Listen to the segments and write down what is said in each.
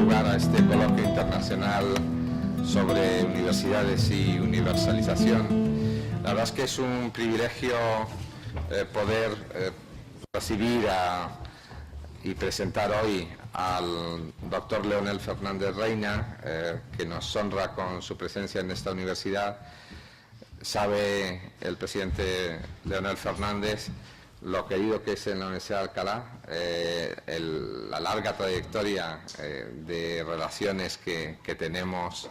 lugar a este coloquio internacional sobre universidades y universalización. La verdad es que es un privilegio poder recibir y presentar hoy al doctor Leonel Fernández Reina, que nos honra con su presencia en esta universidad. Sabe el presidente Leonel Fernández lo querido que es en la Universidad de Alcalá, la larga trayectoria de relaciones que tenemos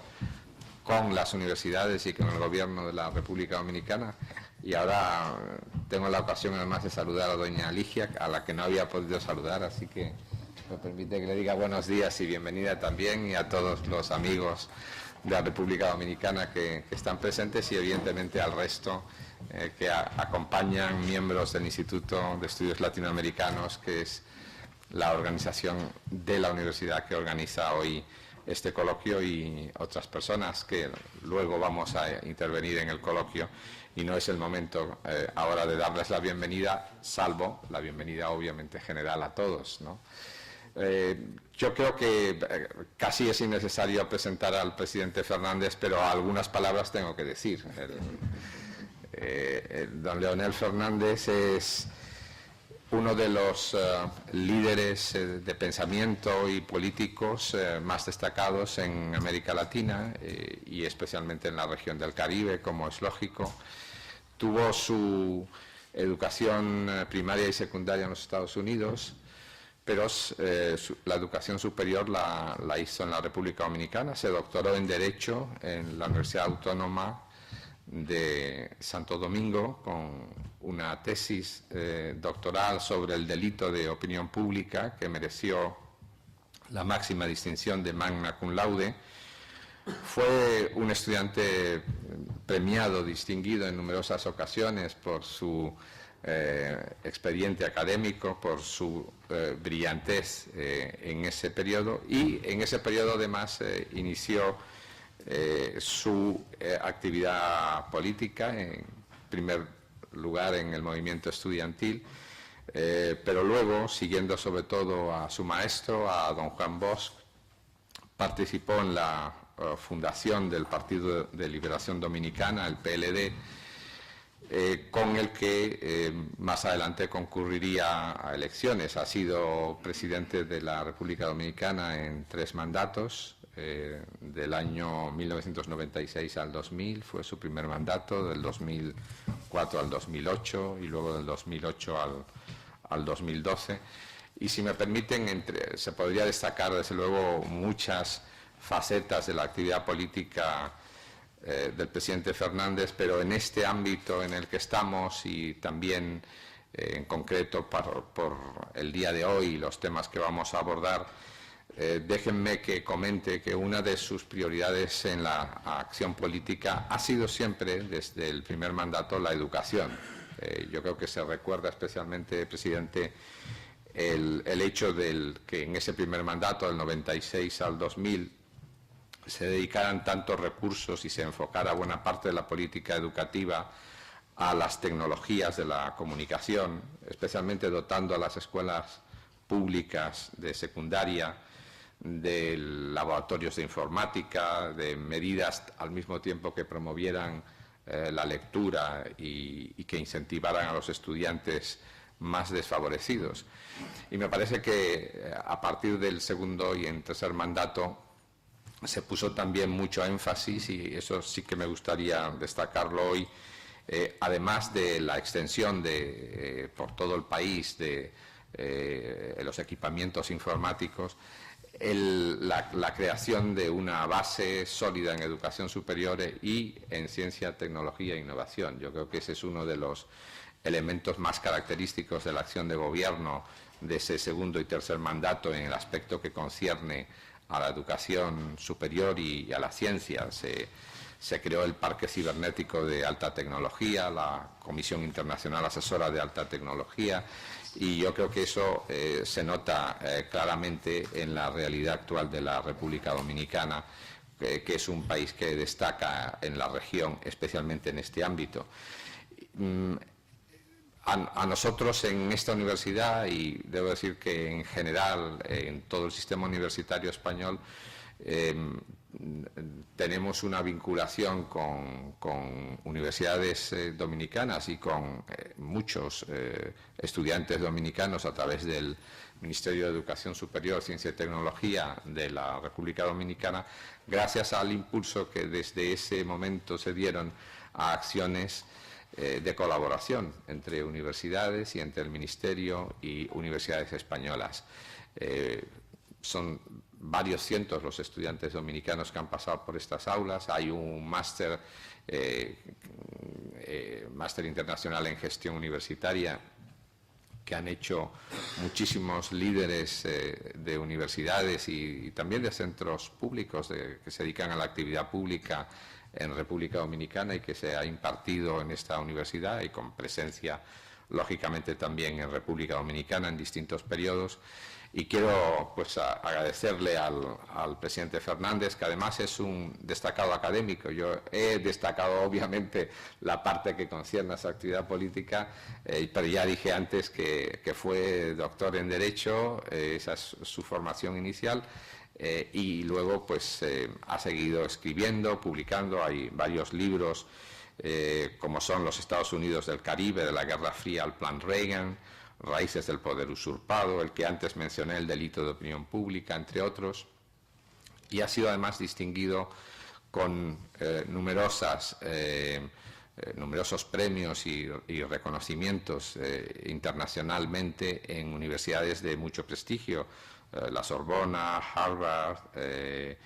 con las universidades y con el gobierno de la República Dominicana. Y ahora tengo la ocasión además de saludar a doña Ligia, a la que no había podido saludar, así que me permite que le diga buenos días y bienvenida también, y a todos los amigos de la República Dominicana que están presentes, y evidentemente al resto que acompañan, miembros del Instituto de Estudios Latinoamericanos, que es la organización de la universidad que organiza hoy este coloquio, y otras personas que luego vamos a intervenir en el coloquio, y no es el momento ahora de darles la bienvenida, salvo la bienvenida obviamente general a todos, ¿no? Yo creo que casi es innecesario presentar al presidente Fernández, pero algunas palabras tengo que decir. Don Leonel Fernández es uno de los líderes de pensamiento y políticos más destacados en América Latina y especialmente en la región del Caribe, como es lógico. Tuvo su educación primaria y secundaria en los Estados Unidos, pero la educación superior la hizo en la República Dominicana. Se doctoró en Derecho en la Universidad Autónoma de Santo Domingo con una tesis doctoral sobre el delito de opinión pública que mereció la máxima distinción de magna cum laude. Fue un estudiante premiado, distinguido en numerosas ocasiones por su expediente académico, por su brillantez en ese periodo, y en ese periodo además inició su actividad política, en primer lugar en el movimiento estudiantil, pero luego, siguiendo sobre todo a su maestro, a don Juan Bosch, participó en la fundación del Partido de Liberación Dominicana, el PLD, con el que más adelante concurriría a elecciones. Ha sido presidente de la República Dominicana en 3 mandatos, del año 1996 al 2000 fue su primer mandato, del 2004 al 2008 y luego del 2008 al 2012. Y si me permiten, se podría destacar desde luego muchas facetas de la actividad política del presidente Fernández, pero en este ámbito en el que estamos, y también en concreto por el día de hoy y los temas que vamos a abordar, déjenme que comente que una de sus prioridades en la acción política ha sido siempre, desde el primer mandato, la educación. Yo creo que se recuerda especialmente, presidente, el hecho del que en ese primer mandato, del 96 al 2000, se dedicaran tantos recursos y se enfocara buena parte de la política educativa a las tecnologías de la comunicación, especialmente dotando a las escuelas públicas de secundaria de laboratorios de informática, de medidas al mismo tiempo que promovieran la lectura y que incentivaran a los estudiantes más desfavorecidos. Y me parece que a partir del segundo y en tercer mandato se puso también mucho énfasis, y eso sí que me gustaría destacarlo hoy, además de la extensión por todo el país de los equipamientos informáticos, la creación de una base sólida en educación superior y en ciencia, tecnología e innovación. Yo creo que ese es uno de los elementos más característicos de la acción de gobierno de ese segundo y tercer mandato en el aspecto que concierne a la educación superior y a la ciencia. Se creó el Parque Cibernético de Alta Tecnología, la Comisión Internacional Asesora de Alta Tecnología, y yo creo que eso se nota claramente en la realidad actual de la República Dominicana, que es un país que destaca en la región, especialmente en este ámbito. a nosotros en esta universidad, y debo decir que en general en todo el sistema universitario español, tenemos una vinculación con universidades dominicanas y con muchos estudiantes dominicanos a través del Ministerio de Educación Superior, Ciencia y Tecnología de la República Dominicana, gracias al impulso que desde ese momento se dieron a acciones de colaboración entre universidades y entre el Ministerio y universidades españolas. Son varios cientos los estudiantes dominicanos que han pasado por estas aulas. Hay un máster internacional en gestión universitaria que han hecho muchísimos líderes de universidades y también de centros públicos que se dedican a la actividad pública en República Dominicana y que se ha impartido en esta universidad y con presencia, lógicamente, también en República Dominicana en distintos periodos. Y quiero pues agradecerle al presidente Fernández, que además es un destacado académico. Yo he destacado obviamente la parte que concierne a su actividad política, pero ya dije antes que fue doctor en Derecho, esa es su formación inicial, y luego pues ha seguido escribiendo, publicando. Hay varios libros como son Los Estados Unidos del Caribe, de la Guerra Fría al Plan Reagan, Raíces del poder usurpado, el que antes mencioné, El delito de opinión pública, entre otros, y ha sido además distinguido con numerosos premios y reconocimientos internacionalmente en universidades de mucho prestigio, la Sorbona, Harvard, el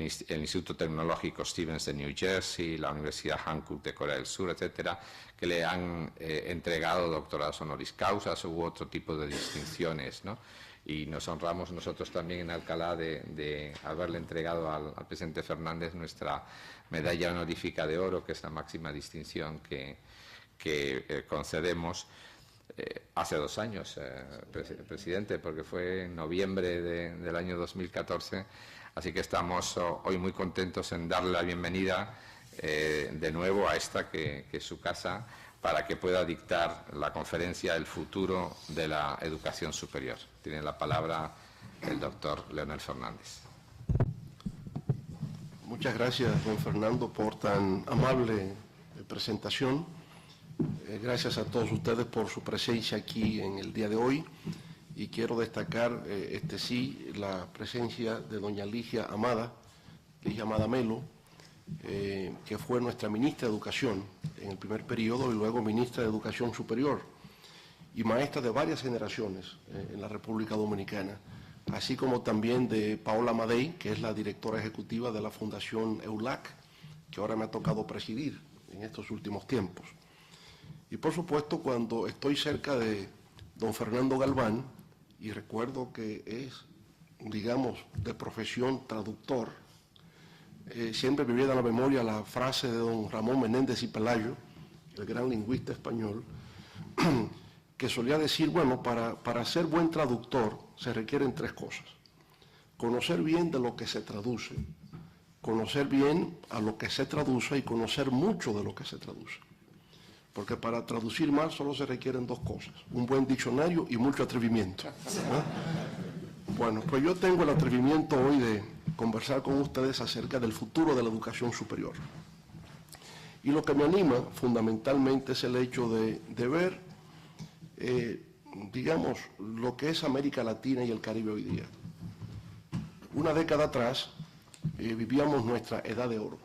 Instituto Tecnológico Stevens de New Jersey, la Universidad Hankook de Corea del Sur, etcétera, que le han entregado doctorados honoris causa u otro tipo de distinciones, ¿no? Y nos honramos nosotros también en Alcalá de haberle entregado al presidente Fernández nuestra medalla honorífica de oro, que es la máxima distinción que concedemos. Hace 2 años, presidente, porque fue en noviembre del año 2014, así que estamos hoy muy contentos en darle la bienvenida de nuevo a esta que es su casa, para que pueda dictar la conferencia El futuro de la educación superior. Tiene la palabra el doctor Leonel Fernández. Muchas gracias, don Fernando, por tan amable presentación. Gracias a todos ustedes por su presencia aquí en el día de hoy, y quiero destacar la presencia de doña Ligia Amada Melo, que fue nuestra ministra de Educación en el primer periodo y luego ministra de Educación Superior y maestra de varias generaciones en la República Dominicana, así como también de Paola Madey, que es la directora ejecutiva de la Fundación EULAC, que ahora me ha tocado presidir en estos últimos tiempos. Y por supuesto, cuando estoy cerca de don Fernando Galván, y recuerdo que es, digamos, de profesión traductor, siempre me viene a la memoria la frase de don Ramón Menéndez y Pelayo, el gran lingüista español, que solía decir, bueno, para ser buen traductor se requieren 3 cosas: conocer bien de lo que se traduce, conocer bien a lo que se traduce y conocer mucho de lo que se traduce. Porque para traducir mal solo se requieren 2 cosas: un buen diccionario y mucho atrevimiento. Bueno, pues yo tengo el atrevimiento hoy de conversar con ustedes acerca del futuro de la educación superior. Y lo que me anima fundamentalmente es el hecho de ver, digamos, lo que es América Latina y el Caribe hoy día. Una década atrás vivíamos nuestra edad de oro.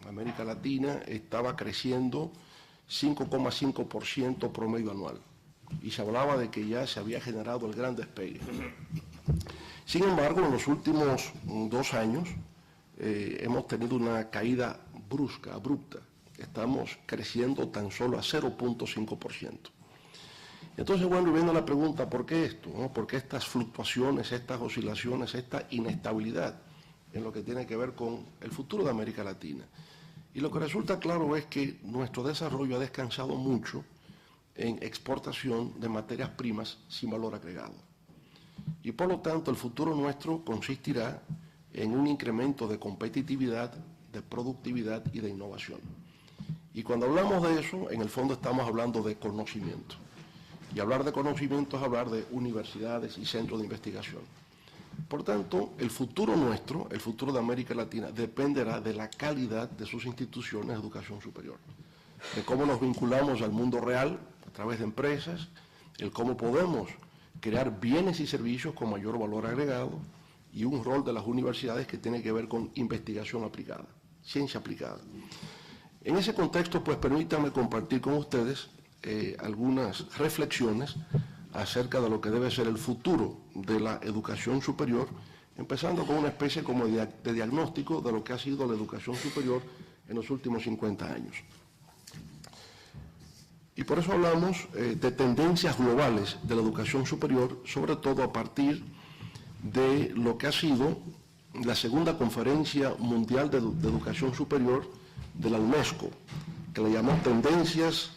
América Latina estaba creciendo 5,5% promedio anual, y se hablaba de que ya se había generado el gran despegue. Sin embargo, en los últimos 2 años hemos tenido una caída brusca, abrupta. Estamos creciendo tan solo a 0,5%. Entonces, bueno, viene la pregunta: ¿por qué esto? ¿No? ¿Por qué estas fluctuaciones, estas oscilaciones, esta inestabilidad en lo que tiene que ver con el futuro de América Latina? Y lo que resulta claro es que nuestro desarrollo ha descansado mucho en exportación de materias primas sin valor agregado. Y por lo tanto el futuro nuestro consistirá en un incremento de competitividad, de productividad y de innovación. Y cuando hablamos de eso, en el fondo estamos hablando de conocimiento. Y hablar de conocimiento es hablar de universidades y centros de investigación. Por tanto, el futuro nuestro, el futuro de América Latina, dependerá de la calidad de sus instituciones de educación superior, de cómo nos vinculamos al mundo real a través de empresas, el cómo podemos crear bienes y servicios con mayor valor agregado y un rol de las universidades que tiene que ver con investigación aplicada, ciencia aplicada. En ese contexto, pues permítanme compartir con ustedes algunas reflexiones acerca de lo que debe ser el futuro de la educación superior, empezando con una especie como de diagnóstico de lo que ha sido la educación superior en los últimos 50 años. Y por eso hablamos de tendencias globales de la educación superior, sobre todo a partir de lo que ha sido la segunda conferencia mundial de educación superior de la UNESCO, que le llamó Tendencias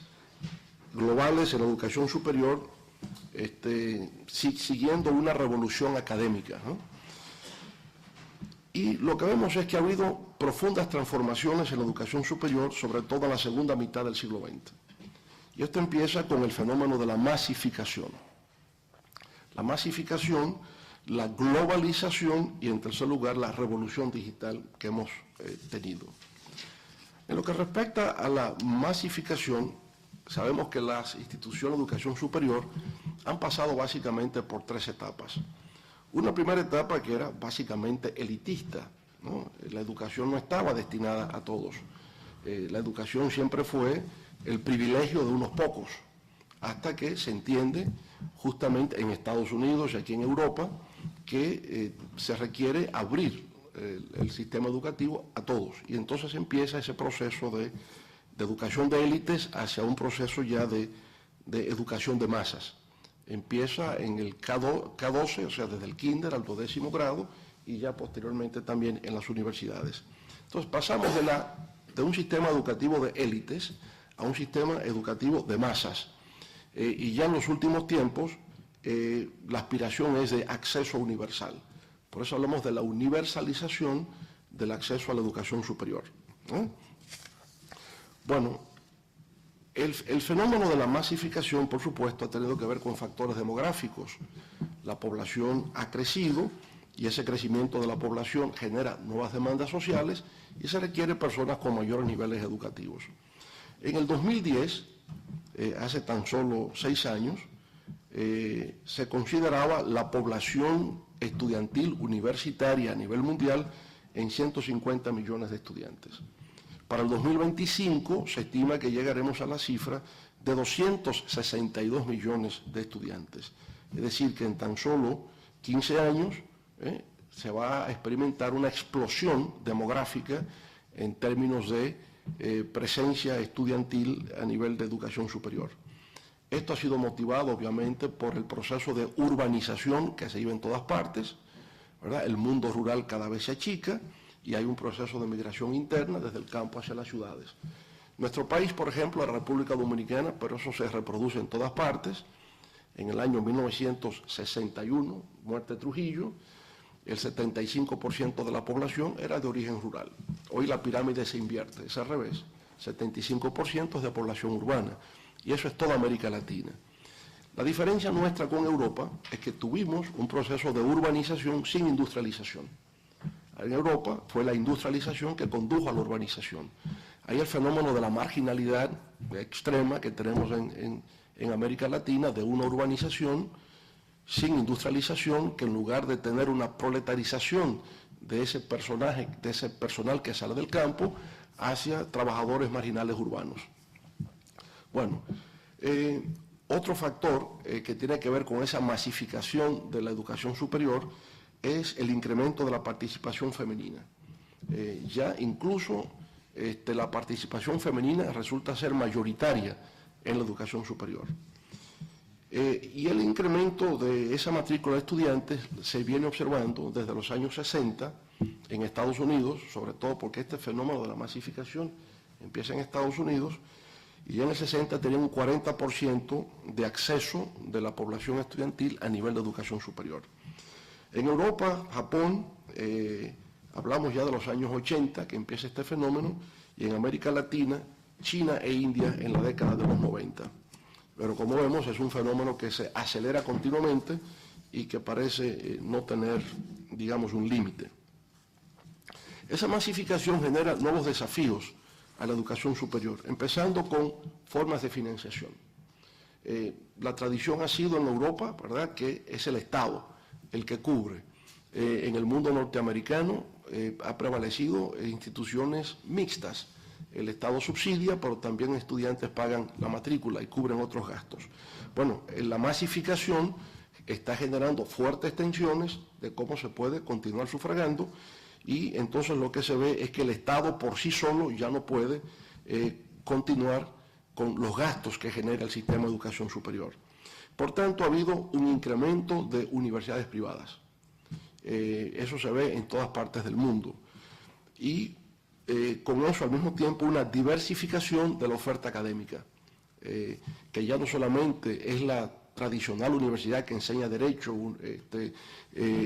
Globales en la Educación Superior, siguiendo una revolución académica, ¿no? Y lo que vemos es que ha habido profundas transformaciones en la educación superior, sobre todo en la segunda mitad del siglo XX. Y esto empieza con el fenómeno de la masificación. La masificación, la globalización y, en tercer lugar, la revolución digital que hemos tenido. En lo que respecta a la masificación, sabemos que las instituciones de educación superior han pasado básicamente por tres etapas. Una primera etapa que era básicamente elitista, ¿no? La educación no estaba destinada a todos. La educación siempre fue el privilegio de unos pocos, hasta que se entiende justamente en Estados Unidos y aquí en Europa que se requiere abrir el sistema educativo a todos. Y entonces empieza ese proceso de educación de élites hacia un proceso ya de educación de masas. Empieza en el K12, o sea, desde el kinder al 12º grado, y ya posteriormente también en las universidades. Entonces pasamos de un sistema educativo de élites a un sistema educativo de masas. Y ya en los últimos tiempos la aspiración es de acceso universal. Por eso hablamos de la universalización del acceso a la educación superior, ¿no? Bueno, el fenómeno de la masificación, por supuesto, ha tenido que ver con factores demográficos. La población ha crecido y ese crecimiento de la población genera nuevas demandas sociales y se requiere personas con mayores niveles educativos. En el 2010, hace tan solo 6 años, se consideraba la población estudiantil universitaria a nivel mundial en 150 millones de estudiantes. Para el 2025 se estima que llegaremos a la cifra de 262 millones de estudiantes. Es decir, que en tan solo 15 años se va a experimentar una explosión demográfica en términos de presencia estudiantil a nivel de educación superior. Esto ha sido motivado obviamente por el proceso de urbanización que se vive en todas partes, ¿verdad? El mundo rural cada vez se achica y hay un proceso de migración interna desde el campo hacia las ciudades. Nuestro país, por ejemplo, la República Dominicana, pero eso se reproduce en todas partes, en el año 1961, muerte de Trujillo, el 75% de la población era de origen rural. Hoy la pirámide se invierte, es al revés, 75% es de población urbana, y eso es toda América Latina. La diferencia nuestra con Europa es que tuvimos un proceso de urbanización sin industrialización. En Europa fue la industrialización que condujo a la urbanización. Hay el fenómeno de la marginalidad extrema que tenemos en América Latina, de una urbanización sin industrialización, que en lugar de tener una proletarización de ese personal que sale del campo, hacia trabajadores marginales urbanos. Bueno, otro factor que tiene que ver con esa masificación de la educación superior es el incremento de la participación femenina. Ya incluso la participación femenina resulta ser mayoritaria en la educación superior. Y el incremento de esa matrícula de estudiantes se viene observando desde los años 60 en Estados Unidos, sobre todo porque este fenómeno de la masificación empieza en Estados Unidos, y ya en el 60 tenían un 40% de acceso de la población estudiantil a nivel de educación superior. En Europa, Japón, hablamos ya de los años 80 que empieza este fenómeno, y en América Latina China e India en la década de los 90. Pero como vemos, es un fenómeno que se acelera continuamente y que parece no tener, digamos, un límite. Esa masificación genera nuevos desafíos a la educación superior, empezando con formas de financiación. La tradición ha sido en Europa, ¿verdad?, que es el Estado el que cubre. En el mundo norteamericano ha prevalecido instituciones mixtas. El Estado subsidia, pero también estudiantes pagan la matrícula y cubren otros gastos. Bueno, la masificación está generando fuertes tensiones de cómo se puede continuar sufragando, y entonces lo que se ve es que el Estado por sí solo ya no puede continuar con los gastos que genera el sistema de educación superior. Por tanto, ha habido un incremento de universidades privadas. Eso se ve en todas partes del mundo. Y con eso, al mismo tiempo, una diversificación de la oferta académica, que ya no solamente es la tradicional universidad que enseña Derecho,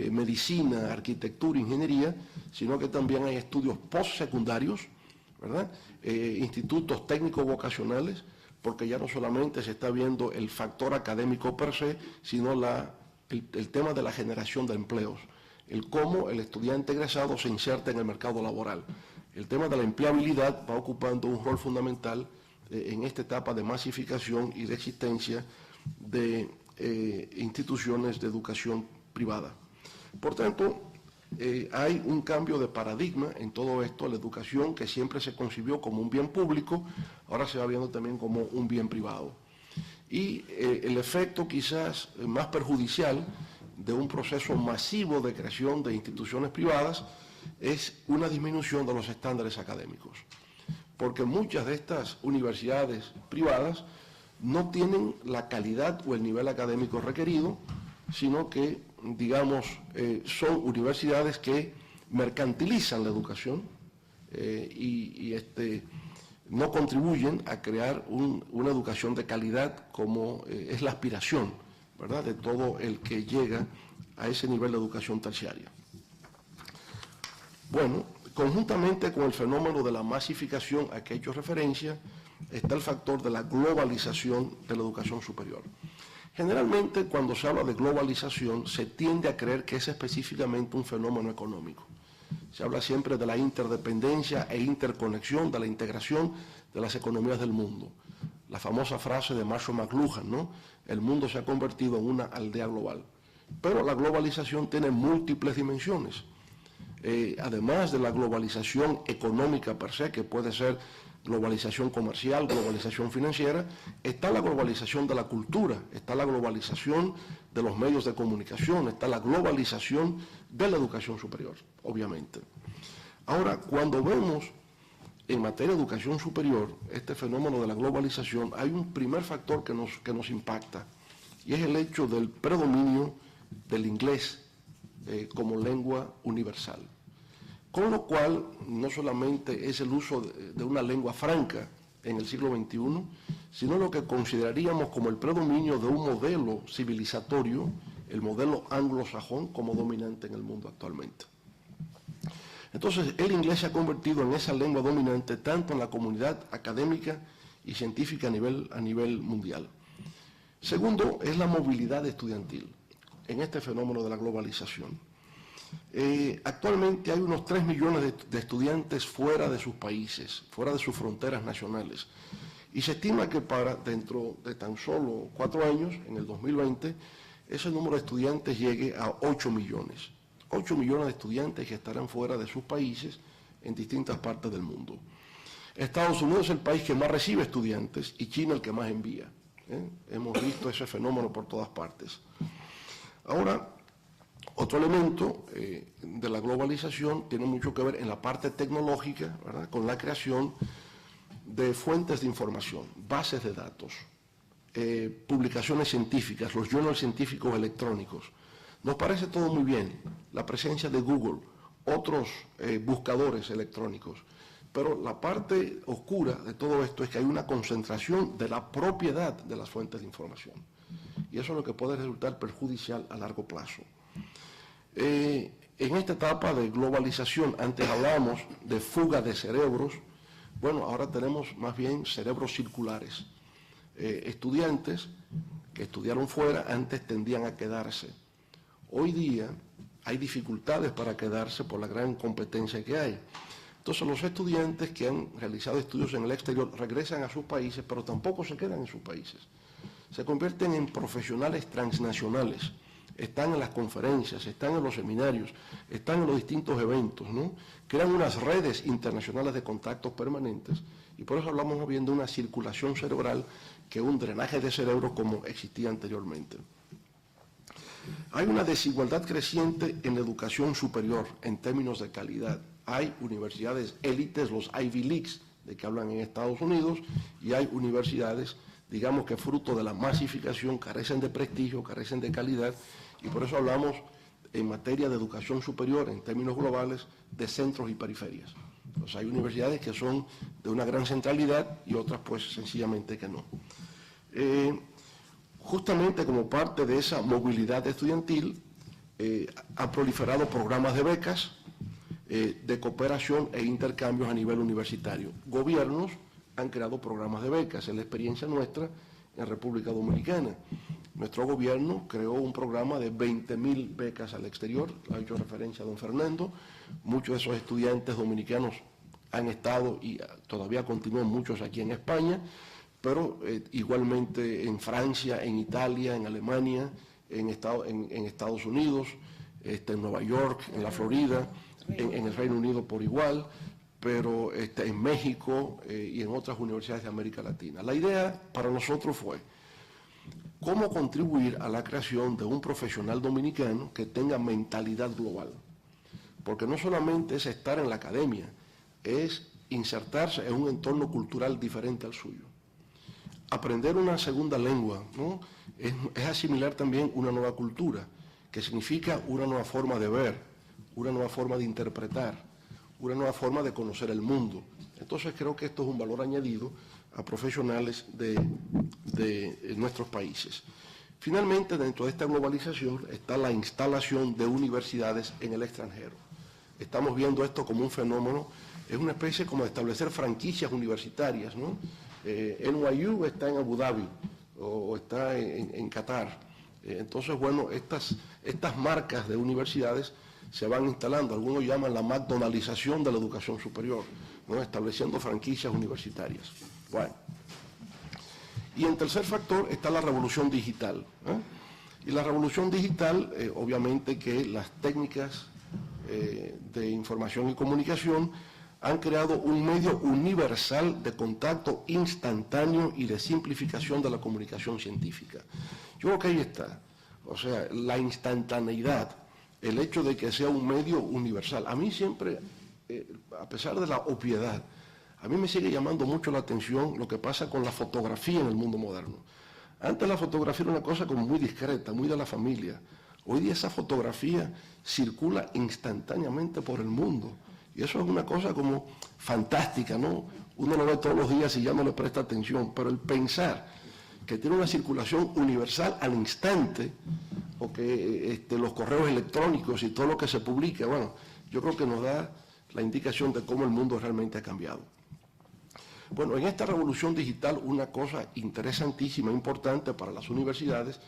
Medicina, Arquitectura, Ingeniería, sino que también hay estudios postsecundarios, ¿verdad? Institutos técnicos vocacionales, porque ya no solamente se está viendo el factor académico per se, sino el tema de la generación de empleos, el cómo el estudiante egresado se inserta en el mercado laboral. El tema de la empleabilidad va ocupando un rol fundamental en esta etapa de masificación y de existencia de instituciones de educación privada. Por tanto, hay un cambio de paradigma en todo esto. La educación, que siempre se concibió como un bien público, ahora se va viendo también como un bien privado. Y el efecto quizás más perjudicial de un proceso masivo de creación de instituciones privadas es una disminución de los estándares académicos, porque muchas de estas universidades privadas no tienen la calidad o el nivel académico requerido, sino que, digamos, son universidades que mercantilizan la educación y no contribuyen a crear una educación de calidad como es la aspiración, ¿verdad?, de todo el que llega a ese nivel de educación terciaria. Bueno, conjuntamente con el fenómeno de la masificación a que he hecho referencia, está el factor de la globalización de la educación superior. Generalmente, cuando se habla de globalización, se tiende a creer que es específicamente un fenómeno económico. Se habla siempre de la interdependencia e interconexión, de la integración de las economías del mundo. La famosa frase de Marshall McLuhan, ¿no? El mundo se ha convertido en una aldea global. Pero la globalización tiene múltiples dimensiones. Además de la globalización económica per se, que puede ser globalización comercial, globalización financiera, está la globalización de la cultura, está la globalización de los medios de comunicación, está la globalización de la educación superior, obviamente. Ahora, cuando vemos en materia de educación superior este fenómeno de la globalización, hay un primer factor que nos impacta, y es el hecho del predominio del inglés como lengua universal. Con lo cual, no solamente es el uso de una lengua franca en el siglo XXI, sino lo que consideraríamos como el predominio de un modelo civilizatorio, el modelo anglosajón, como dominante en el mundo actualmente. Entonces, el inglés se ha convertido en esa lengua dominante tanto en la comunidad académica y científica a nivel mundial. Segundo, es la movilidad estudiantil en este fenómeno de la globalización. Actualmente hay unos 3 millones de estudiantes fuera de sus países, fuera de sus fronteras nacionales, y se estima que dentro de tan solo 4 años, en el 2020, ese número de estudiantes llegue a 8 millones. 8 millones de estudiantes que estarán fuera de sus países en distintas partes del mundo. Estados Unidos es el país que más recibe estudiantes y China el que más envía. Hemos visto ese fenómeno por todas partes. Ahora, otro elemento de la globalización tiene mucho que ver en la parte tecnológica, ¿verdad?, con la creación de fuentes de información, bases de datos, publicaciones científicas, los journals científicos electrónicos. Nos parece todo muy bien, la presencia de Google, otros buscadores electrónicos, pero la parte oscura de todo esto es que hay una concentración de la propiedad de las fuentes de información, y eso es lo que puede resultar perjudicial a largo plazo. En esta etapa de globalización, antes hablábamos de fuga de cerebros, Bueno, ahora tenemos más bien cerebros circulares. Estudiantes que estudiaron fuera antes tendían a quedarse. Hoy día hay dificultades para quedarse por la gran competencia que hay. Entonces los estudiantes que han realizado estudios en el exterior regresan a sus países, pero tampoco se quedan en sus países. Se convierten en profesionales transnacionales. Están en las conferencias, están en los seminarios, están en los distintos eventos, ¿no? Crean unas redes internacionales de contactos permanentes y por eso hablamos más bien de una circulación cerebral que un drenaje de cerebro como existía anteriormente. Hay una desigualdad creciente en la educación superior en términos de calidad. Hay universidades élites, los Ivy Leagues, de que hablan en Estados Unidos, y hay universidades, digamos que fruto de la masificación, carecen de prestigio, carecen de calidad, y por eso hablamos en materia de educación superior, en términos globales, de centros y periferias. Entonces hay universidades que son de una gran centralidad y otras pues sencillamente que no. Justamente como parte de esa movilidad estudiantil, han proliferado programas de becas, de cooperación e intercambios a nivel universitario. Gobiernos han creado programas de becas, es la experiencia nuestra en República Dominicana. Nuestro gobierno creó un programa de 20.000 becas al exterior, ha hecho referencia a don Fernando. Muchos de esos estudiantes dominicanos han estado y todavía continúan muchos aquí en España, pero igualmente en Francia, en Italia, en Alemania, en Estados Unidos, en Nueva York, en la Florida, en el Reino Unido por igual, pero en México y en otras universidades de América Latina. La idea para nosotros fue cómo contribuir a la creación de un profesional dominicano que tenga mentalidad global. Porque no solamente es estar en la academia, es insertarse en un entorno cultural diferente al suyo. Aprender una segunda lengua, ¿no? es asimilar también una nueva cultura, que significa una nueva forma de ver, una nueva forma de interpretar, una nueva forma de conocer el mundo. Entonces creo que esto es un valor añadido a profesionales de nuestros países. Finalmente, dentro de esta globalización está la instalación de universidades en el extranjero. Estamos viendo esto como un fenómeno, es una especie como de establecer franquicias universitarias, ¿no? NYU está en Abu Dhabi o está en Qatar. Entonces, bueno, estas marcas de universidades se van instalando. Algunos llaman la McDonaldización de la educación superior, ¿no? Estableciendo franquicias universitarias. Bueno. Y en tercer factor está la revolución digital. Y la revolución digital, obviamente que las técnicas de información y comunicación han creado un medio universal de contacto instantáneo y de simplificación de la comunicación científica. Yo creo que ahí está. O sea, la instantaneidad, el hecho de que sea un medio universal. A mí siempre, a pesar de la obviedad, a mí me sigue llamando mucho la atención lo que pasa con la fotografía en el mundo moderno. Antes la fotografía era una cosa como muy discreta, muy de la familia. Hoy día esa fotografía circula instantáneamente por el mundo. Y eso es una cosa como fantástica, ¿no? Uno lo ve todos los días y ya no le presta atención, pero el pensar que tiene una circulación universal al instante, o que los correos electrónicos y todo lo que se publica, bueno, yo creo que nos da la indicación de cómo el mundo realmente ha cambiado. Bueno, en esta revolución digital una cosa interesantísima, importante para las universidades,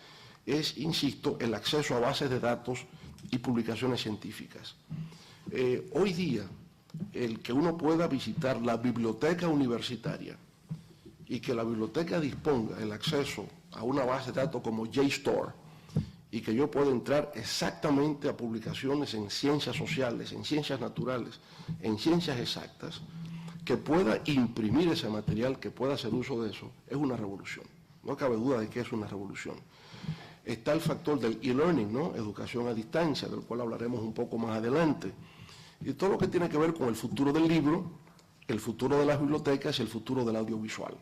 es, insisto, el acceso a bases de datos y publicaciones científicas. Hoy día, el que uno pueda visitar la biblioteca universitaria y que la biblioteca disponga el acceso a una base de datos como JSTOR y que yo pueda entrar exactamente a publicaciones en ciencias sociales, en ciencias naturales, en ciencias exactas, que pueda imprimir ese material, que pueda hacer uso de eso, es una revolución. No cabe duda de que es una revolución. Está el factor del e-learning, ¿no? Educación a distancia, del cual hablaremos un poco más adelante. Y todo lo que tiene que ver con el futuro del libro, el futuro de las bibliotecas y el futuro del audiovisual.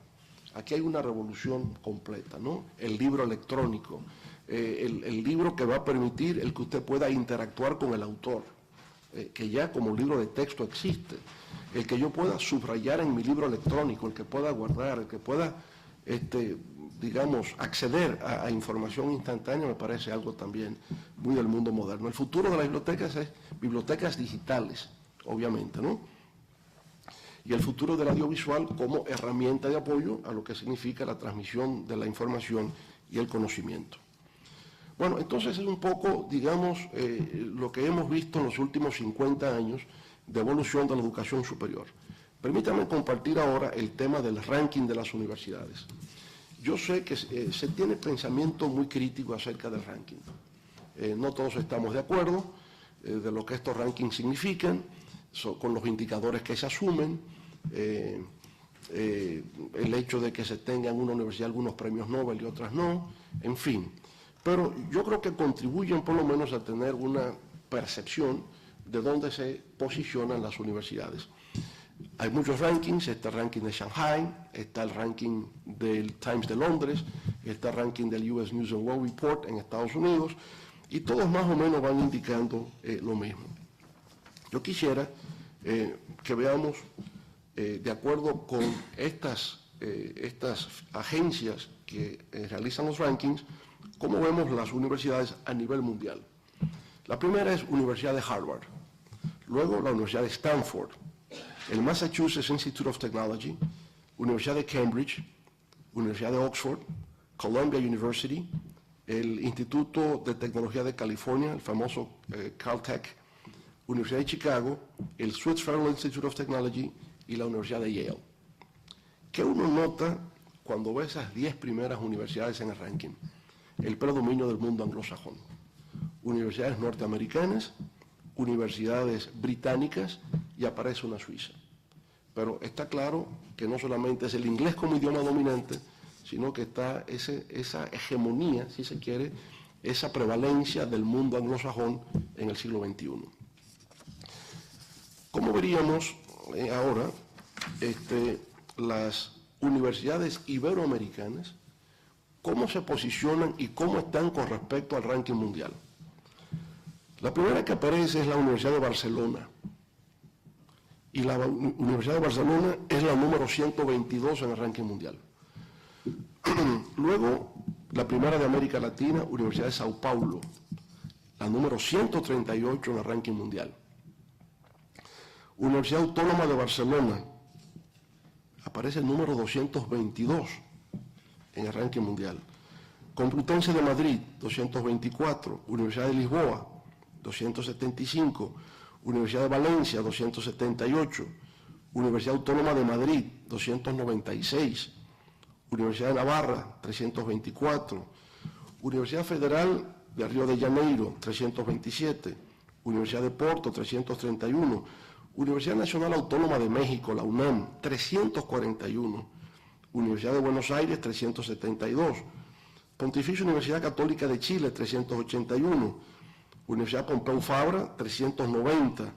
Aquí hay una revolución completa, ¿no? El libro electrónico, el libro que va a permitir el que usted pueda interactuar con el autor, que ya como libro de texto existe, el que yo pueda subrayar en mi libro electrónico, el que pueda guardar, el que pueda, digamos, acceder a información instantánea, me parece algo también muy del mundo moderno. El futuro de las bibliotecas es bibliotecas digitales, obviamente, ¿no? y el futuro del audiovisual como herramienta de apoyo a lo que significa la transmisión de la información y el conocimiento. Bueno, entonces es un poco, digamos, lo que hemos visto en los últimos 50 años de evolución de la educación superior. Permítanme compartir ahora el tema del ranking de las universidades. Yo sé que se tiene pensamiento muy crítico acerca del ranking. No todos estamos de acuerdo de lo que estos rankings significan, con los indicadores que se asumen, el hecho de que se tengan en una universidad algunos premios Nobel y otras no, en fin. Pero yo creo que contribuyen por lo menos a tener una percepción de dónde se posicionan las universidades. Hay muchos rankings, está el ranking de Shanghai, está el ranking del Times de Londres, está el ranking del US News and World Report en Estados Unidos, y todos más o menos van indicando lo mismo. Yo quisiera que veamos, de acuerdo con estas agencias que realizan los rankings, cómo vemos las universidades a nivel mundial. La primera es Universidad de Harvard, luego la Universidad de Stanford, el Massachusetts Institute of Technology, Universidad de Cambridge, Universidad de Oxford, Columbia University, el Instituto de Tecnología de California, el famoso Caltech, Universidad de Chicago, el Swiss Federal Institute of Technology y la Universidad de Yale. ¿Qué uno nota cuando ve esas 10 primeras universidades en el ranking? El predominio del mundo anglosajón. Universidades norteamericanas, universidades británicas y aparece una suiza. Pero está claro que no solamente es el inglés como idioma dominante, sino que está esa hegemonía, si se quiere, esa prevalencia del mundo anglosajón en el siglo XXI. ¿Cómo veríamos ahora las universidades iberoamericanas, cómo se posicionan y cómo están con respecto al ranking mundial? La primera que aparece es la Universidad de Barcelona. Y la Universidad de Barcelona es la número 122 en el ranking mundial. Luego, la primera de América Latina, Universidad de Sao Paulo, la número 138 en el ranking mundial. Universidad Autónoma de Barcelona, aparece el número 222 en el ranking mundial. Complutense de Madrid, 224. Universidad de Lisboa, 275. Universidad de Valencia, 278. Universidad Autónoma de Madrid, 296. Universidad de Navarra, 324. Universidad Federal de Río de Janeiro, 327. Universidad de Porto, 331. Universidad Nacional Autónoma de México, la UNAM, 341. Universidad de Buenos Aires, 372. Pontificia Universidad Católica de Chile, 381. Universidad Pompeu Fabra, 390.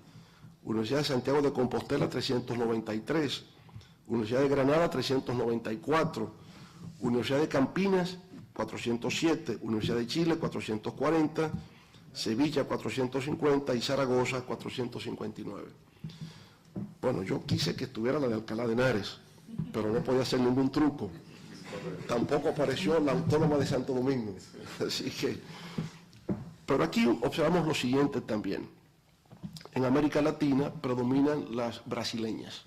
Universidad de Santiago de Compostela, 393. Universidad de Granada, 394. Universidad de Campinas, 407. Universidad de Chile, 440. Sevilla, 450. Y Zaragoza, 459. Bueno, yo quise que estuviera la de Alcalá de Henares, pero no podía hacer ningún truco. Tampoco apareció la Autónoma de Santo Domingo. Así que... Pero aquí observamos lo siguiente también. En América Latina predominan las brasileñas.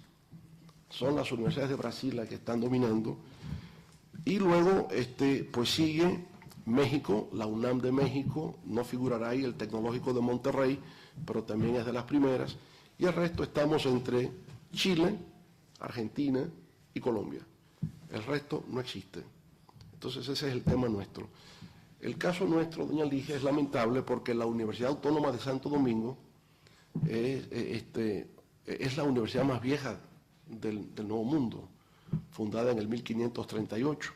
Son las universidades de Brasil las que están dominando. Y luego, pues sigue México, la UNAM de México, no figurará ahí el Tecnológico de Monterrey, pero también es de las primeras. Y el resto estamos entre Chile, Argentina y Colombia. El resto no existe. Entonces ese es el tema nuestro. El caso nuestro, doña Ligia, es lamentable porque la Universidad Autónoma de Santo Domingo es la universidad más vieja del Nuevo Mundo, fundada en el 1538.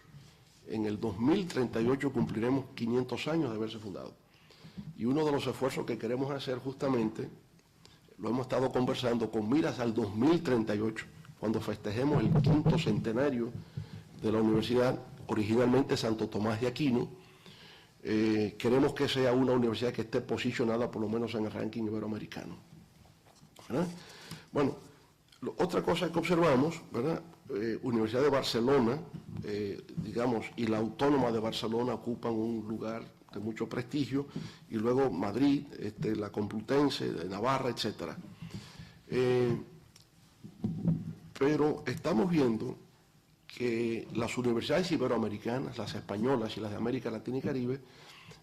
En el 2038 cumpliremos 500 años de haberse fundado. Y uno de los esfuerzos que queremos hacer justamente, lo hemos estado conversando con miras al 2038, cuando festejemos el 5º centenario de la universidad, originalmente Santo Tomás de Aquino. Queremos que sea una universidad que esté posicionada por lo menos en el ranking iberoamericano. ¿Verdad? Bueno, otra cosa que observamos, ¿verdad? Universidad de Barcelona, digamos, y la Autónoma de Barcelona ocupan un lugar de mucho prestigio, y luego Madrid, la Complutense de Navarra, etc. pero estamos viendo que las universidades iberoamericanas, las españolas y las de América Latina y Caribe,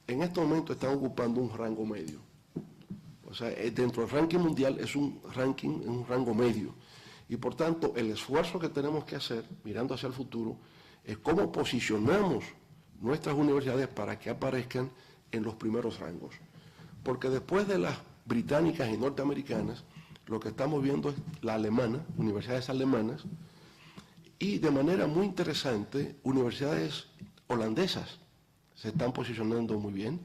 en este momento están ocupando un rango medio. O sea, dentro del ranking mundial es un rango medio. Y por tanto, el esfuerzo que tenemos que hacer, mirando hacia el futuro, es cómo posicionamos nuestras universidades para que aparezcan en los primeros rangos. Porque después de las británicas y norteamericanas, lo que estamos viendo es la alemana, universidades alemanas, y de manera muy interesante, universidades holandesas se están posicionando muy bien,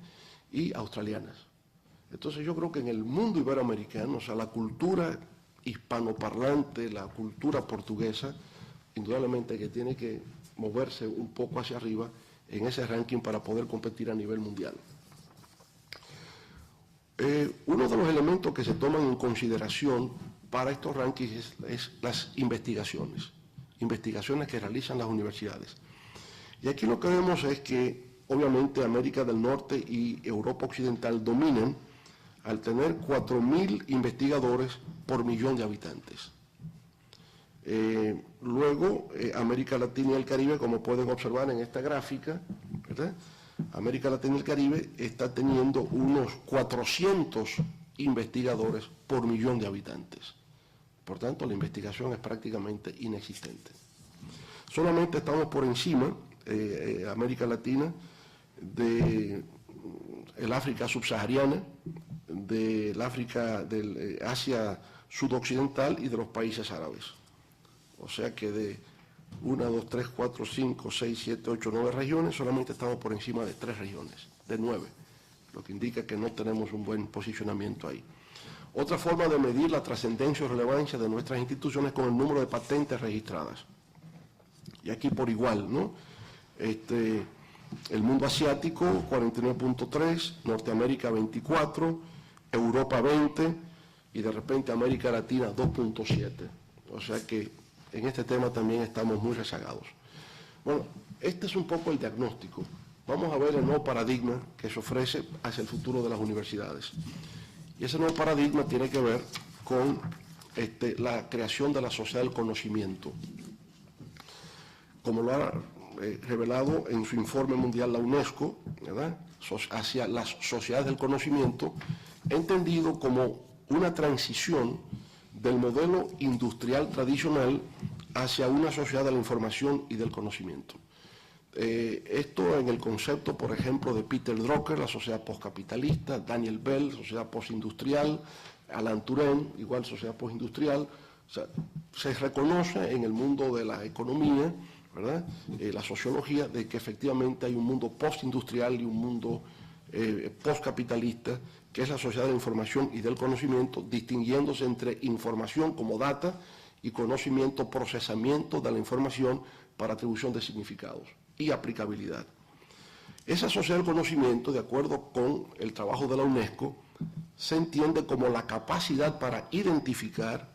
y australianas. Entonces yo creo que en el mundo iberoamericano, o sea, la cultura hispanoparlante, la cultura portuguesa, indudablemente que tiene que moverse un poco hacia arriba en ese ranking para poder competir a nivel mundial. Uno de los elementos que se toman en consideración para estos rankings es las investigaciones que realizan las universidades. Y aquí lo que vemos es que, obviamente, América del Norte y Europa Occidental dominan al tener 4.000 investigadores por millón de habitantes. Luego, América Latina y el Caribe, como pueden observar en esta gráfica, ¿verdad? América Latina y el Caribe está teniendo unos 400 investigadores por millón de habitantes. Por tanto, la investigación es prácticamente inexistente. Solamente estamos por encima, América Latina, del África subsahariana, del África, del Asia sudoccidental y de los países árabes. O sea que de 1, 2, 3, 4, 5, 6, 7, 8, 9 regiones, solamente estamos por encima de 3 regiones, de 9, lo que indica que no tenemos un buen posicionamiento ahí. Otra forma de medir la trascendencia o relevancia de nuestras instituciones es con el número de patentes registradas. Y aquí por igual, ¿no? El mundo asiático, 49.3, Norteamérica 24, Europa 20 y de repente América Latina 2.7. O sea que en este tema también estamos muy rezagados. Bueno, este es un poco el diagnóstico. Vamos a ver el nuevo paradigma que se ofrece hacia el futuro de las universidades. Y ese nuevo paradigma tiene que ver con la creación de la sociedad del conocimiento. Como lo ha revelado en su informe mundial la UNESCO, ¿verdad?, hacia las sociedades del conocimiento, entendido como una transición del modelo industrial tradicional hacia una sociedad de la información y del conocimiento. Esto en el concepto, por ejemplo, de Peter Drucker, la sociedad postcapitalista, Daniel Bell, sociedad postindustrial, Alan Turing, igual sociedad postindustrial. O sea, se reconoce en el mundo de la economía, ¿verdad?, la sociología, de que efectivamente hay un mundo postindustrial y un mundo postcapitalista, que es la sociedad de la información y del conocimiento, distinguiéndose entre información como data y conocimiento, procesamiento de la información para atribución de significados y aplicabilidad. Esa sociedad del conocimiento, de acuerdo con el trabajo de la UNESCO, se entiende como la capacidad para identificar,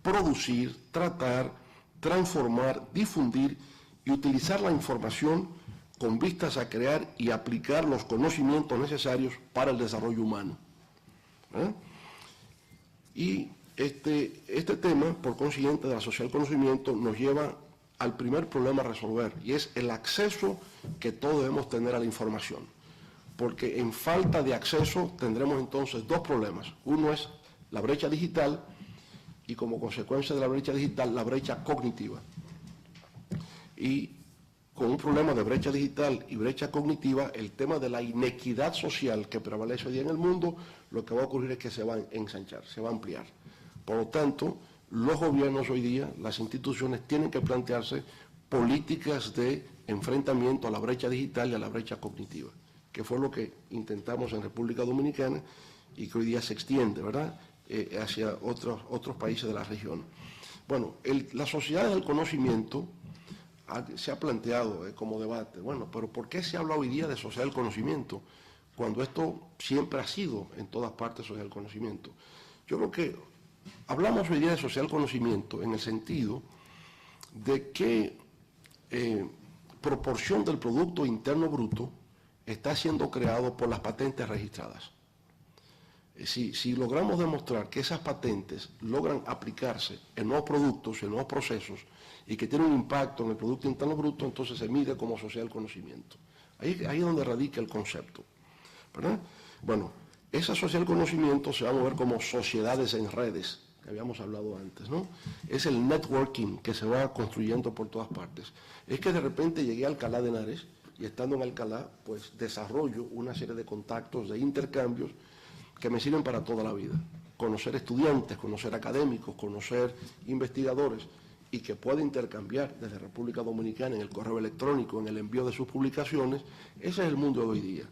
producir, tratar, transformar, difundir y utilizar la información con vistas a crear y aplicar los conocimientos necesarios para el desarrollo humano. Y este tema, por consiguiente, de la sociedad del conocimiento nos lleva al primer problema a resolver, y es el acceso que todos debemos tener a la información. Porque en falta de acceso tendremos entonces dos problemas. Uno es la brecha digital y, como consecuencia de la brecha digital, la brecha cognitiva. Y con un problema de brecha digital y brecha cognitiva, el tema de la inequidad social que prevalece hoy día en el mundo, lo que va a ocurrir es que se va a ensanchar, se va a ampliar. Por lo tanto, los gobiernos hoy día, las instituciones, tienen que plantearse políticas de enfrentamiento a la brecha digital y a la brecha cognitiva, que fue lo que intentamos en República Dominicana y que hoy día se extiende, ¿verdad?, hacia otros países de la región. Bueno, la sociedad del conocimiento se ha planteado como debate. Bueno, pero ¿por qué se habla hoy día de sociedad del conocimiento cuando esto siempre ha sido en todas partes sociedad del conocimiento? Yo creo que hablamos hoy día de sociedad del conocimiento en el sentido de qué proporción del Producto Interno Bruto está siendo creado por las patentes registradas. Si logramos demostrar que esas patentes logran aplicarse en nuevos productos, en nuevos procesos, y que tienen un impacto en el Producto Interno Bruto, entonces se mide como sociedad del conocimiento. Ahí es donde radica el concepto, ¿verdad? Bueno, esa sociedad del conocimiento se va a mover como sociedades en redes, que habíamos hablado antes, ¿no? Es el networking que se va construyendo por todas partes. Es que de repente llegué a Alcalá de Henares y estando en Alcalá, pues desarrollo una serie de contactos, de intercambios que me sirven para toda la vida. Conocer estudiantes, conocer académicos, conocer investigadores y que pueda intercambiar desde República Dominicana en el correo electrónico, en el envío de sus publicaciones, ese es el mundo de hoy día.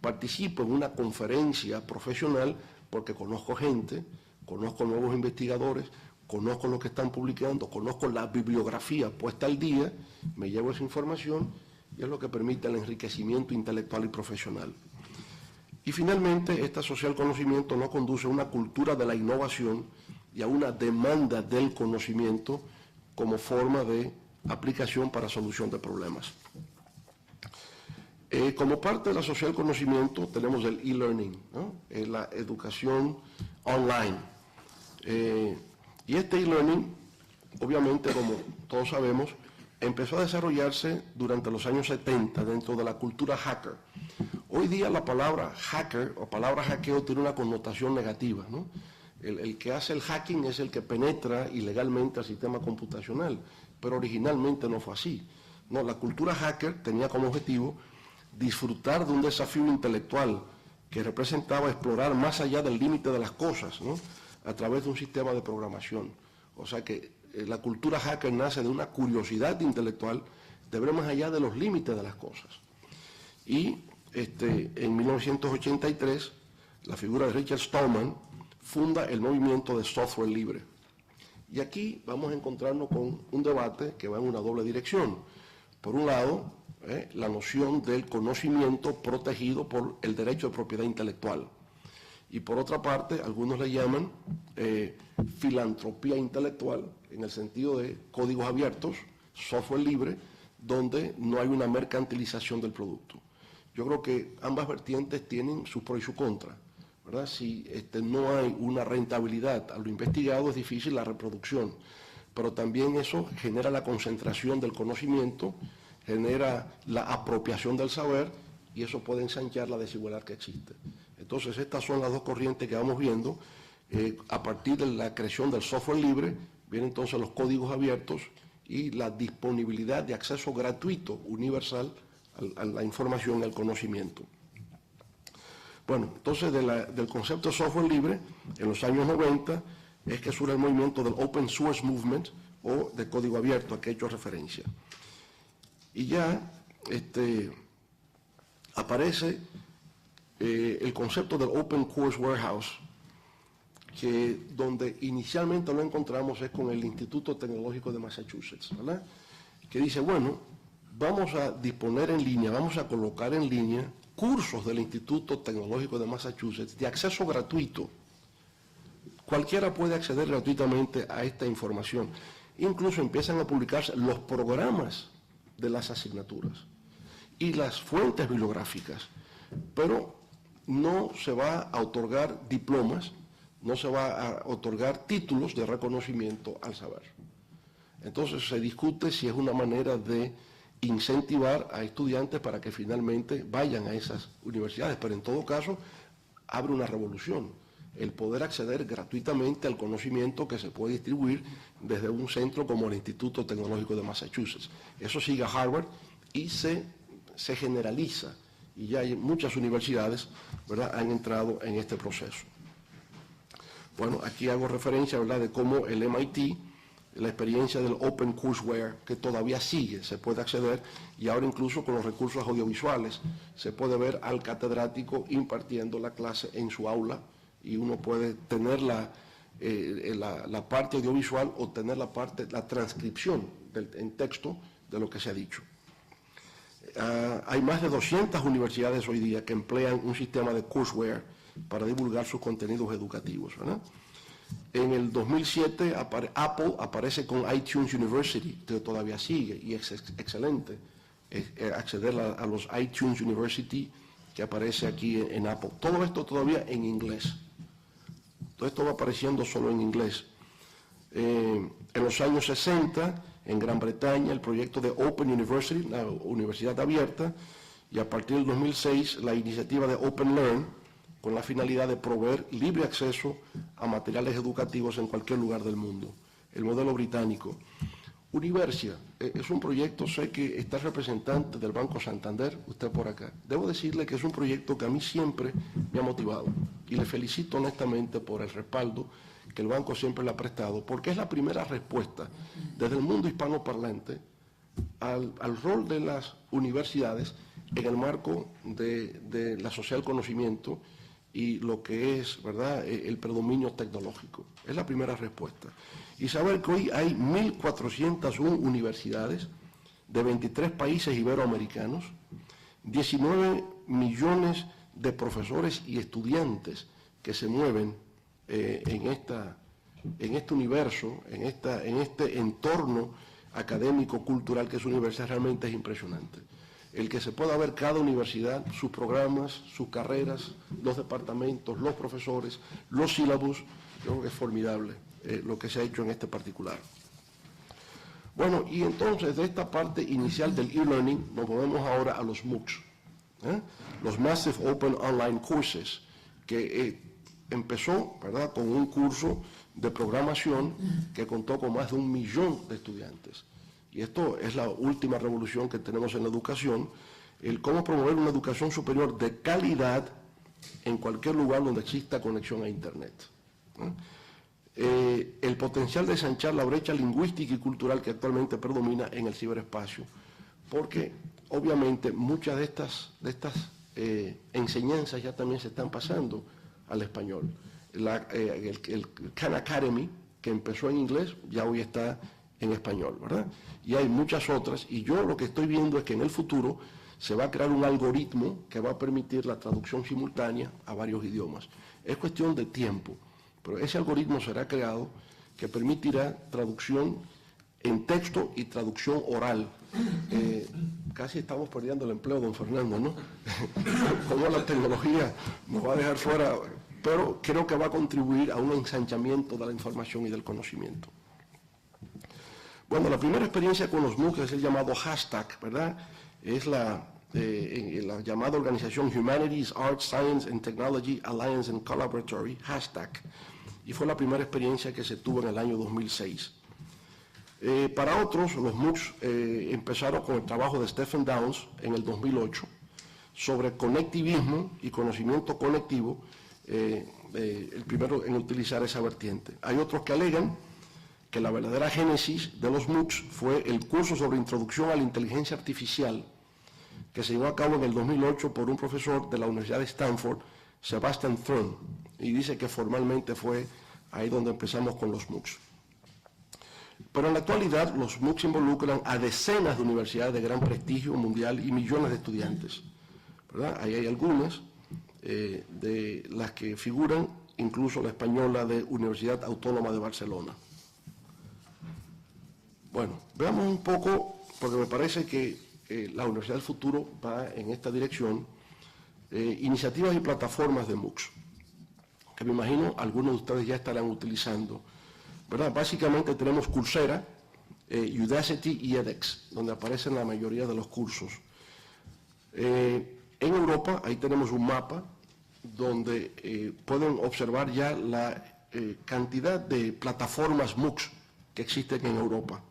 Participo en una conferencia profesional porque conozco gente, conozco nuevos investigadores, conozco lo que están publicando, conozco la bibliografía puesta al día, me llevo esa información y es lo que permite el enriquecimiento intelectual y profesional. Y finalmente, esta social conocimiento nos conduce a una cultura de la innovación y a una demanda del conocimiento como forma de aplicación para solución de problemas. Como parte de la social conocimiento tenemos el e-learning, ¿no? La educación online. Y este e-learning, obviamente, como todos sabemos, empezó a desarrollarse durante los años 70 dentro de la cultura hacker. Hoy día la palabra hacker o palabra hackeo tiene una connotación negativa, ¿no? El que hace el hacking es el que penetra ilegalmente al sistema computacional, pero originalmente no fue así. No, la cultura hacker tenía como objetivo disfrutar de un desafío intelectual que representaba explorar más allá del límite de las cosas, ¿no? A través de un sistema de programación. O sea que la cultura hacker nace de una curiosidad intelectual de ver más allá de los límites de las cosas. Y en 1983, la figura de Richard Stallman funda el movimiento de software libre. Y aquí vamos a encontrarnos con un debate que va en una doble dirección. Por un lado, la noción del conocimiento protegido por el derecho de propiedad intelectual. Y por otra parte, algunos le llaman filantropía intelectual, en el sentido de códigos abiertos, software libre, donde no hay una mercantilización del producto. Yo creo que ambas vertientes tienen sus pros y sus contras, ¿verdad? Si no hay una rentabilidad a lo investigado, es difícil la reproducción, pero también eso genera la concentración del conocimiento, genera la apropiación del saber y eso puede ensanchar la desigualdad que existe. Entonces, estas son las dos corrientes que vamos viendo. A partir de la creación del software libre, vienen entonces los códigos abiertos y la disponibilidad de acceso gratuito, universal, a la información y al conocimiento. Bueno, entonces del concepto de software libre, en los años 90, es que surge el movimiento del Open Source Movement, o de código abierto, a que he hecho referencia. Y ya aparece el concepto del Open Course Warehouse, que donde inicialmente lo encontramos es con el Instituto Tecnológico de Massachusetts, ¿verdad? Que dice, bueno, vamos a disponer en línea, vamos a colocar en línea cursos del Instituto Tecnológico de Massachusetts de acceso gratuito. Cualquiera puede acceder gratuitamente a esta información. Incluso empiezan a publicarse los programas de las asignaturas y las fuentes bibliográficas, pero no se va a otorgar diplomas, no se va a otorgar títulos de reconocimiento al saber. Entonces se discute si es una manera de incentivar a estudiantes para que finalmente vayan a esas universidades, pero en todo caso abre una revolución, el poder acceder gratuitamente al conocimiento que se puede distribuir desde un centro como el Instituto Tecnológico de Massachusetts. Eso sigue a Harvard y se generaliza, y ya hay muchas universidades, ¿verdad?, han entrado en este proceso. Bueno, aquí hago referencia, ¿verdad?, de cómo el MIT, la experiencia del Open Courseware, que todavía sigue, se puede acceder, y ahora incluso con los recursos audiovisuales se puede ver al catedrático impartiendo la clase en su aula, y uno puede tener la parte audiovisual o tener la transcripción en texto de lo que se ha dicho. Hay más de 200 universidades hoy día que emplean un sistema de courseware para divulgar sus contenidos educativos, ¿verdad? En el 2007 Apple aparece con iTunes University, que todavía sigue y es excelente acceder a los iTunes University que aparece aquí en Apple. Todo esto todavía en inglés, Todo esto va apareciendo solo en inglés. En los años 60, en Gran Bretaña, el proyecto de Open University, la universidad abierta, y a partir del 2006, la iniciativa de Open Learn, con la finalidad de proveer libre acceso a materiales educativos en cualquier lugar del mundo. El modelo británico. Universia es un proyecto, sé que está el representante del Banco Santander, usted por acá. Debo decirle que es un proyecto que a mí siempre me ha motivado y le felicito honestamente por el respaldo que el banco siempre le ha prestado, porque es la primera respuesta desde el mundo hispanoparlante al rol de las universidades en el marco de la sociedad del conocimiento y lo que es, ¿verdad?, el predominio tecnológico. Es la primera respuesta. Y saber que hoy hay 1.401 universidades de 23 países iberoamericanos, 19 millones de profesores y estudiantes que se mueven en este universo, en este entorno académico, cultural que es universidad, realmente es impresionante. El que se pueda ver cada universidad, sus programas, sus carreras, los departamentos, los profesores, los sílabus, creo que es formidable lo que se ha hecho en este particular. Bueno, y entonces de esta parte inicial del e-learning nos movemos ahora a los MOOCs, los Massive Open Online Courses, que empezó, ¿verdad?, con un curso de programación que contó con más de 1 millón de estudiantes. Y esto es la última revolución que tenemos en la educación, el cómo promover una educación superior de calidad en cualquier lugar donde exista conexión a Internet. El potencial de ensanchar la brecha lingüística y cultural que actualmente predomina en el ciberespacio, porque obviamente muchas de estas enseñanzas ya también se están pasando al español. El Khan Academy, que empezó en inglés, ya hoy está en español, ¿verdad? Y hay muchas otras, y yo lo que estoy viendo es que en el futuro se va a crear un algoritmo que va a permitir la traducción simultánea a varios idiomas. Es cuestión de tiempo, pero ese algoritmo será creado que permitirá traducción en texto y traducción oral. Casi estamos perdiendo el empleo, don Fernando, ¿no? Como la tecnología nos va a dejar fuera, pero creo que va a contribuir a un ensanchamiento de la información y del conocimiento. Bueno, la primera experiencia con los MOOCs es el llamado hashtag, ¿verdad? Es la llamada organización Humanities, Arts, Science and Technology Alliance and Collaboratory, hashtag, y fue la primera experiencia que se tuvo en el año 2006. Para otros, los MOOCs empezaron con el trabajo de Stephen Downes en el 2008 sobre conectivismo y conocimiento conectivo, el primero en utilizar esa vertiente. Hay otros que alegan que la verdadera génesis de los MOOCs fue el curso sobre introducción a la inteligencia artificial que se llevó a cabo en el 2008 por un profesor de la Universidad de Stanford, Sebastian Thrun, y dice que formalmente fue ahí donde empezamos con los MOOCs. Pero en la actualidad los MOOCs involucran a decenas de universidades de gran prestigio mundial y millones de estudiantes, ¿verdad? Ahí hay algunas de las que figuran, incluso la española de Universidad Autónoma de Barcelona. Bueno, veamos un poco, porque me parece que la Universidad del Futuro va en esta dirección, iniciativas y plataformas de MOOCs, que me imagino algunos de ustedes ya estarán utilizando, ¿verdad? Básicamente tenemos Coursera, Udacity y edX, donde aparecen la mayoría de los cursos. En Europa, ahí tenemos un mapa donde pueden observar ya la cantidad de plataformas MOOCs que existen en Europa.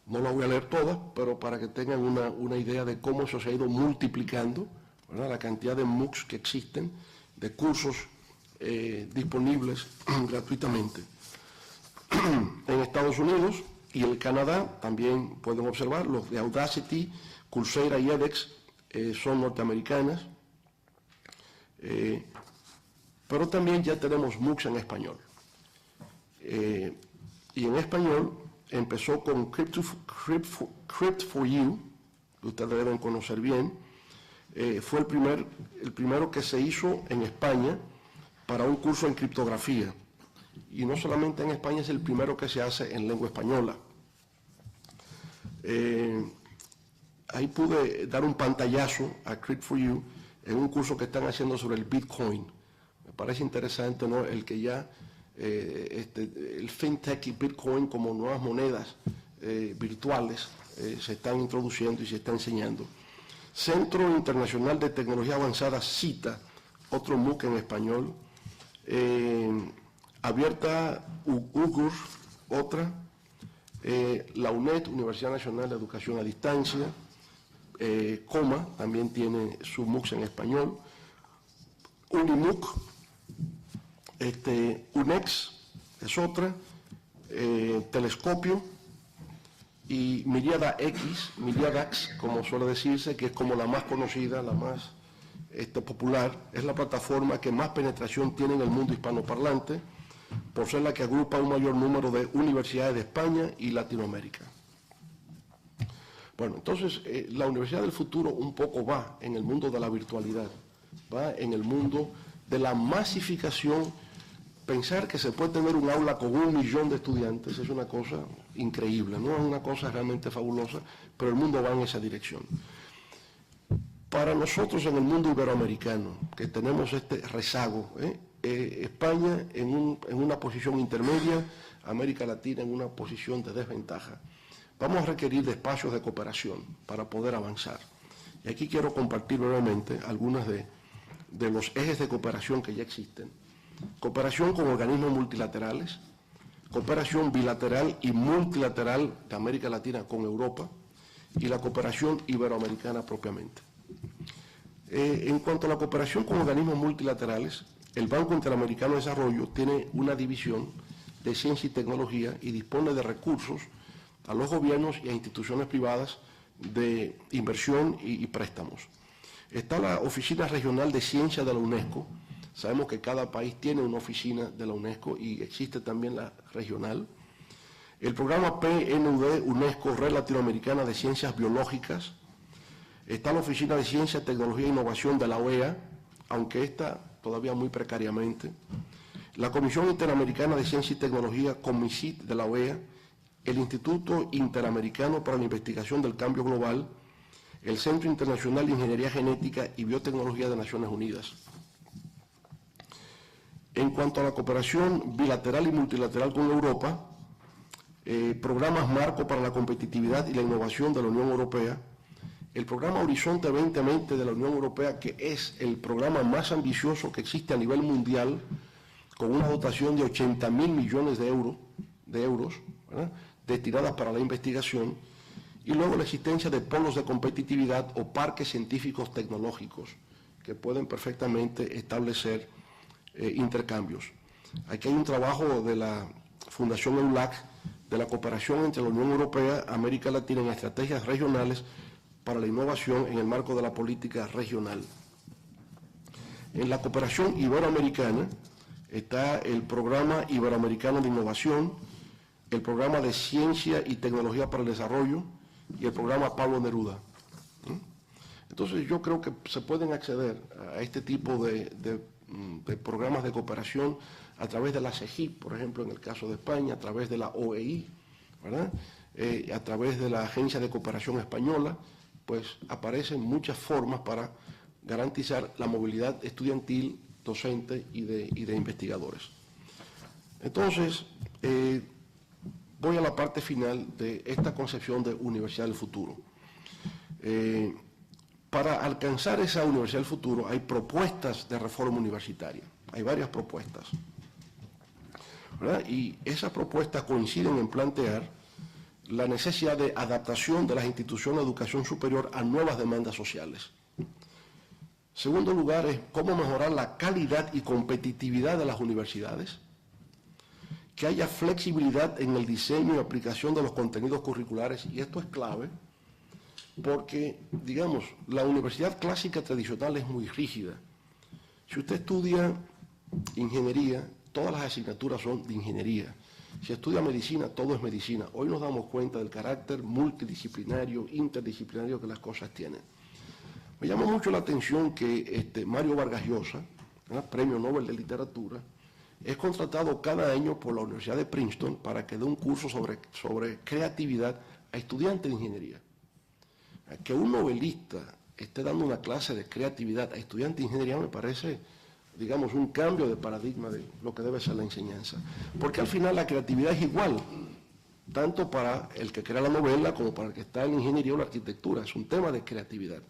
No las voy a leer todas, pero para que tengan una idea de cómo eso se ha ido multiplicando, ¿verdad? La cantidad de MOOCs que existen, de cursos disponibles gratuitamente. En Estados Unidos y en Canadá también pueden observar, los de Udacity, Coursera y edX son norteamericanas, pero también ya tenemos MOOCs en español. Y en español empezó con Crypt4U, que ustedes deben conocer bien. Fue el primero que se hizo en España para un curso en criptografía. Y no solamente en España, es el primero que se hace en lengua española. Ahí pude dar un pantallazo a Crypt4U en un curso que están haciendo sobre el Bitcoin. Me parece interesante, ¿no?, el que ya el fintech y Bitcoin como nuevas monedas virtuales se están introduciendo y se está enseñando. Centro Internacional de Tecnología Avanzada, CITA, otro MOOC en español. Abierta UGUR, otra. La UNED, Universidad Nacional de Educación a Distancia. COMA también tiene su MOOC en español. UNIMOOC. UNEX es otra. Telescopio. Y Miriadax, como suele decirse, que es como la más conocida, la más popular, es la plataforma que más penetración tiene en el mundo hispanoparlante, por ser la que agrupa un mayor número de universidades de España y Latinoamérica. Bueno, entonces, la Universidad del Futuro un poco va en el mundo de la virtualidad, va en el mundo de la masificación. Pensar que se puede tener un aula con 1 millón de estudiantes es una cosa increíble, ¿no? Es una cosa realmente fabulosa, pero el mundo va en esa dirección. Para nosotros en el mundo iberoamericano, que tenemos este rezago, España en una posición intermedia, América Latina en una posición de desventaja, vamos a requerir de espacios de cooperación para poder avanzar. Y aquí quiero compartir brevemente algunos de los ejes de cooperación que ya existen. Cooperación con organismos multilaterales, cooperación bilateral y multilateral de América Latina con Europa y la cooperación iberoamericana propiamente. En cuanto a la cooperación con organismos multilaterales, el Banco Interamericano de Desarrollo tiene una división de ciencia y tecnología y dispone de recursos a los gobiernos y a instituciones privadas de inversión y préstamos. Está la Oficina Regional de Ciencia de la UNESCO. Sabemos que cada país tiene una oficina de la UNESCO y existe también la regional. El programa PNUD UNESCO Red Latinoamericana de Ciencias Biológicas. Está la Oficina de Ciencia, Tecnología e Innovación de la OEA, aunque está todavía muy precariamente. La Comisión Interamericana de Ciencia y Tecnología, COMICIT de la OEA. El Instituto Interamericano para la Investigación del Cambio Global. El Centro Internacional de Ingeniería Genética y Biotecnología de Naciones Unidas. En cuanto a la cooperación bilateral y multilateral con Europa, programas marco para la competitividad y la innovación de la Unión Europea, el programa Horizonte 2020 de la Unión Europea, que es el programa más ambicioso que existe a nivel mundial, con una dotación de 80.000 millones de euros, ¿verdad?, destinadas para la investigación, y luego la existencia de polos de competitividad o parques científicos tecnológicos, que pueden perfectamente establecer intercambios. Aquí hay un trabajo de la Fundación EULAC, de la cooperación entre la Unión Europea y América Latina en estrategias regionales para la innovación en el marco de la política regional. En la cooperación iberoamericana está el Programa Iberoamericano de Innovación, el Programa de Ciencia y Tecnología para el Desarrollo y el Programa Pablo Neruda. Entonces yo creo que se pueden acceder a este tipo de programas de cooperación a través de la CEGIP, por ejemplo, en el caso de España, a través de la OEI, ¿verdad?, a través de la Agencia de Cooperación Española, pues aparecen muchas formas para garantizar la movilidad estudiantil, docente y de investigadores. Entonces, voy a la parte final de esta concepción de Universidad del Futuro. Para alcanzar esa Universidad del Futuro hay propuestas de reforma universitaria, hay varias propuestas, ¿verdad? Y esas propuestas coinciden en plantear la necesidad de adaptación de las instituciones de educación superior a nuevas demandas sociales. Segundo lugar es cómo mejorar la calidad y competitividad de las universidades, que haya flexibilidad en el diseño y aplicación de los contenidos curriculares, y esto es clave, porque, digamos, la universidad clásica tradicional es muy rígida. Si usted estudia ingeniería, todas las asignaturas son de ingeniería. Si estudia medicina, todo es medicina. Hoy nos damos cuenta del carácter multidisciplinario, interdisciplinario que las cosas tienen. Me llama mucho la atención que Mario Vargas Llosa, Premio Nobel de Literatura, es contratado cada año por la Universidad de Princeton para que dé un curso sobre creatividad a estudiantes de ingeniería. Que un novelista esté dando una clase de creatividad a estudiantes de ingeniería me parece digamos, un cambio de paradigma de lo que debe ser la enseñanza. Porque al final la creatividad es igual, tanto para el que crea la novela como para el que está en la ingeniería o la arquitectura. Es un tema de creatividad.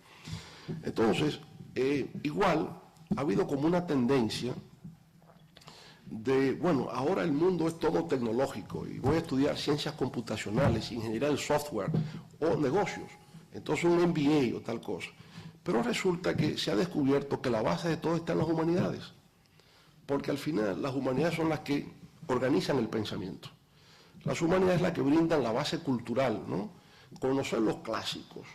Entonces, igual ha habido como una tendencia de, bueno, ahora el mundo es todo tecnológico y voy a estudiar ciencias computacionales, ingeniería del software o negocios. Entonces un MBA o tal cosa. Pero resulta que se ha descubierto que la base de todo está en las humanidades. Porque al final las humanidades son las que organizan el pensamiento. Las humanidades es las que brindan la base cultural, ¿no? Conocer los clásicos,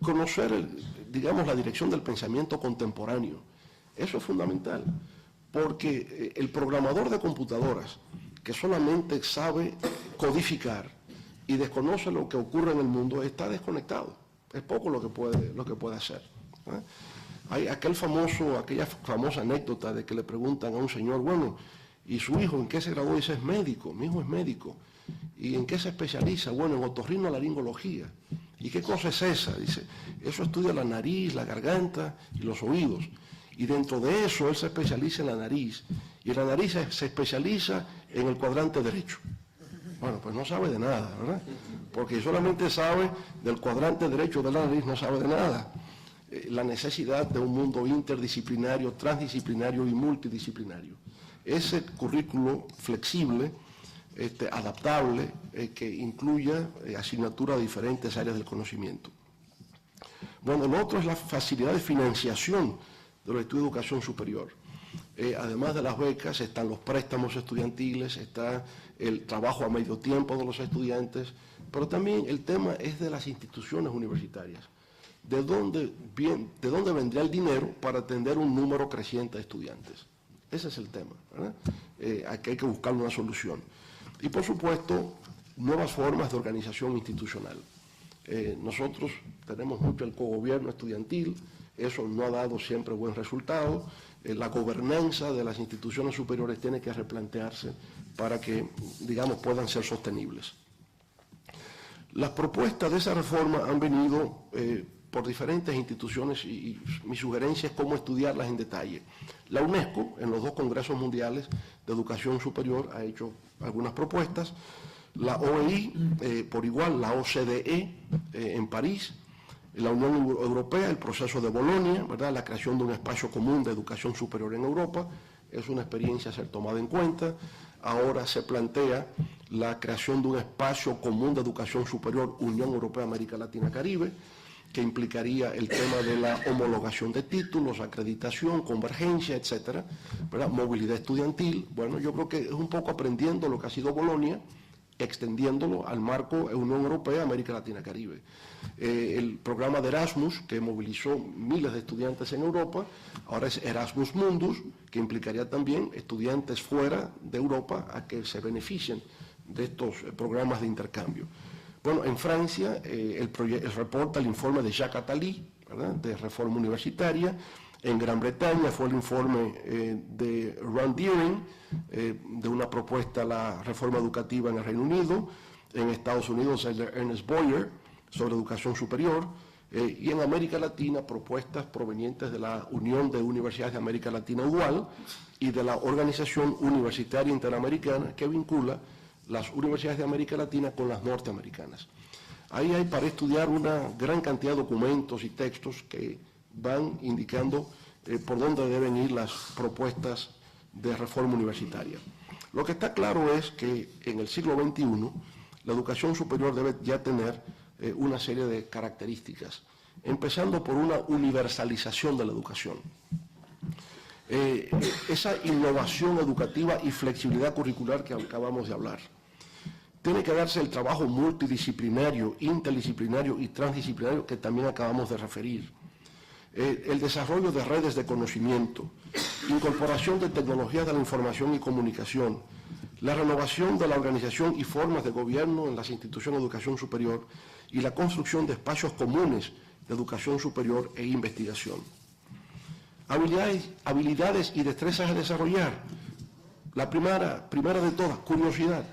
conocer, digamos, la dirección del pensamiento contemporáneo. Eso es fundamental, porque el programador de computadoras que solamente sabe codificar y desconoce lo que ocurre en el mundo está desconectado. Es poco lo que puede hacer. Hay aquella famosa anécdota de que le preguntan a un señor, bueno, ¿y su hijo en qué se graduó? Y dice, es médico, mi hijo es médico. ¿Y en qué se especializa? Bueno, en otorrinolaringología. ¿Y qué cosa es esa? Dice, eso estudia la nariz, la garganta y los oídos. Y dentro de eso él se especializa en la nariz. Y la nariz se especializa en el cuadrante derecho. Bueno, pues no sabe de nada, ¿verdad? Porque solamente sabe del cuadrante derecho de la nariz, no sabe de nada. La necesidad de un mundo interdisciplinario, transdisciplinario y multidisciplinario. Ese currículo flexible, adaptable, que incluya asignaturas de diferentes áreas del conocimiento. Bueno, lo otro es la facilidad de financiación de los estudios de educación superior. Además de las becas, están los préstamos estudiantiles, está el trabajo a medio tiempo de los estudiantes, pero también el tema es de las instituciones universitarias. ¿De dónde vendría el dinero para atender un número creciente de estudiantes? Ese es el tema, ¿verdad? Aquí hay que buscar una solución. Y por supuesto, nuevas formas de organización institucional. Nosotros tenemos mucho el cogobierno estudiantil, eso no ha dado siempre buen resultado. La gobernanza de las instituciones superiores tiene que replantearse para que, digamos, puedan ser sostenibles. Las propuestas de esa reforma han venido por diferentes instituciones y mi sugerencia es cómo estudiarlas en detalle. La UNESCO, en los 2 congresos mundiales de educación superior, ha hecho algunas propuestas. La OEI, por igual, la OCDE en París, la Unión Europea, el proceso de Bolonia, ¿verdad? La creación de un espacio común de educación superior en Europa, es una experiencia a ser tomada en cuenta. Ahora se plantea la creación de un espacio común de educación superior Unión Europea, América Latina, Caribe, que implicaría el tema de la homologación de títulos, acreditación, convergencia, etcétera, ¿verdad? Movilidad estudiantil. Bueno, yo creo que es un poco aprendiendo lo que ha sido Bolonia, extendiéndolo al marco Unión Europea, América Latina, Caribe. El programa de Erasmus, que movilizó miles de estudiantes en Europa, ahora es Erasmus Mundus, que implicaría también estudiantes fuera de Europa a que se beneficien de estos programas de intercambio. Bueno, en Francia, el informe de Jacques Attali, ¿verdad?, de reforma universitaria. En Gran Bretaña fue el informe de Ron Deering, de una propuesta a la reforma educativa en el Reino Unido. En Estados Unidos el de Ernest Boyer sobre educación superior. Y en América Latina propuestas provenientes de la Unión de Universidades de América Latina, UAL, y de la Organización Universitaria Interamericana, que vincula las universidades de América Latina con las norteamericanas. Ahí hay para estudiar una gran cantidad de documentos y textos que van indicando por dónde deben ir las propuestas de reforma universitaria. Lo que está claro es que en el siglo XXI la educación superior debe ya tener una serie de características, empezando por una universalización de la educación. Esa innovación educativa y flexibilidad curricular que acabamos de hablar. Tiene que darse el trabajo multidisciplinario, interdisciplinario y transdisciplinario que también acabamos de referir. El desarrollo de redes de conocimiento, incorporación de tecnologías de la información y comunicación, la renovación de la organización y formas de gobierno en las instituciones de educación superior y la construcción de espacios comunes de educación superior e investigación. Habilidades y destrezas a desarrollar. La primera de todas, curiosidad.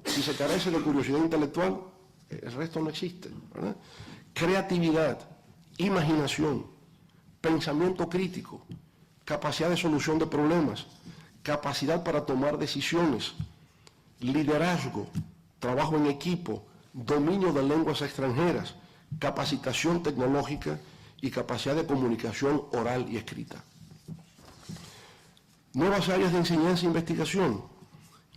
Si se carece de curiosidad intelectual, el resto no existe, ¿verdad? Creatividad, imaginación, pensamiento crítico, capacidad de solución de problemas, capacidad para tomar decisiones, liderazgo, trabajo en equipo, dominio de lenguas extranjeras, capacitación tecnológica y capacidad de comunicación oral y escrita. Nuevas áreas de enseñanza e investigación,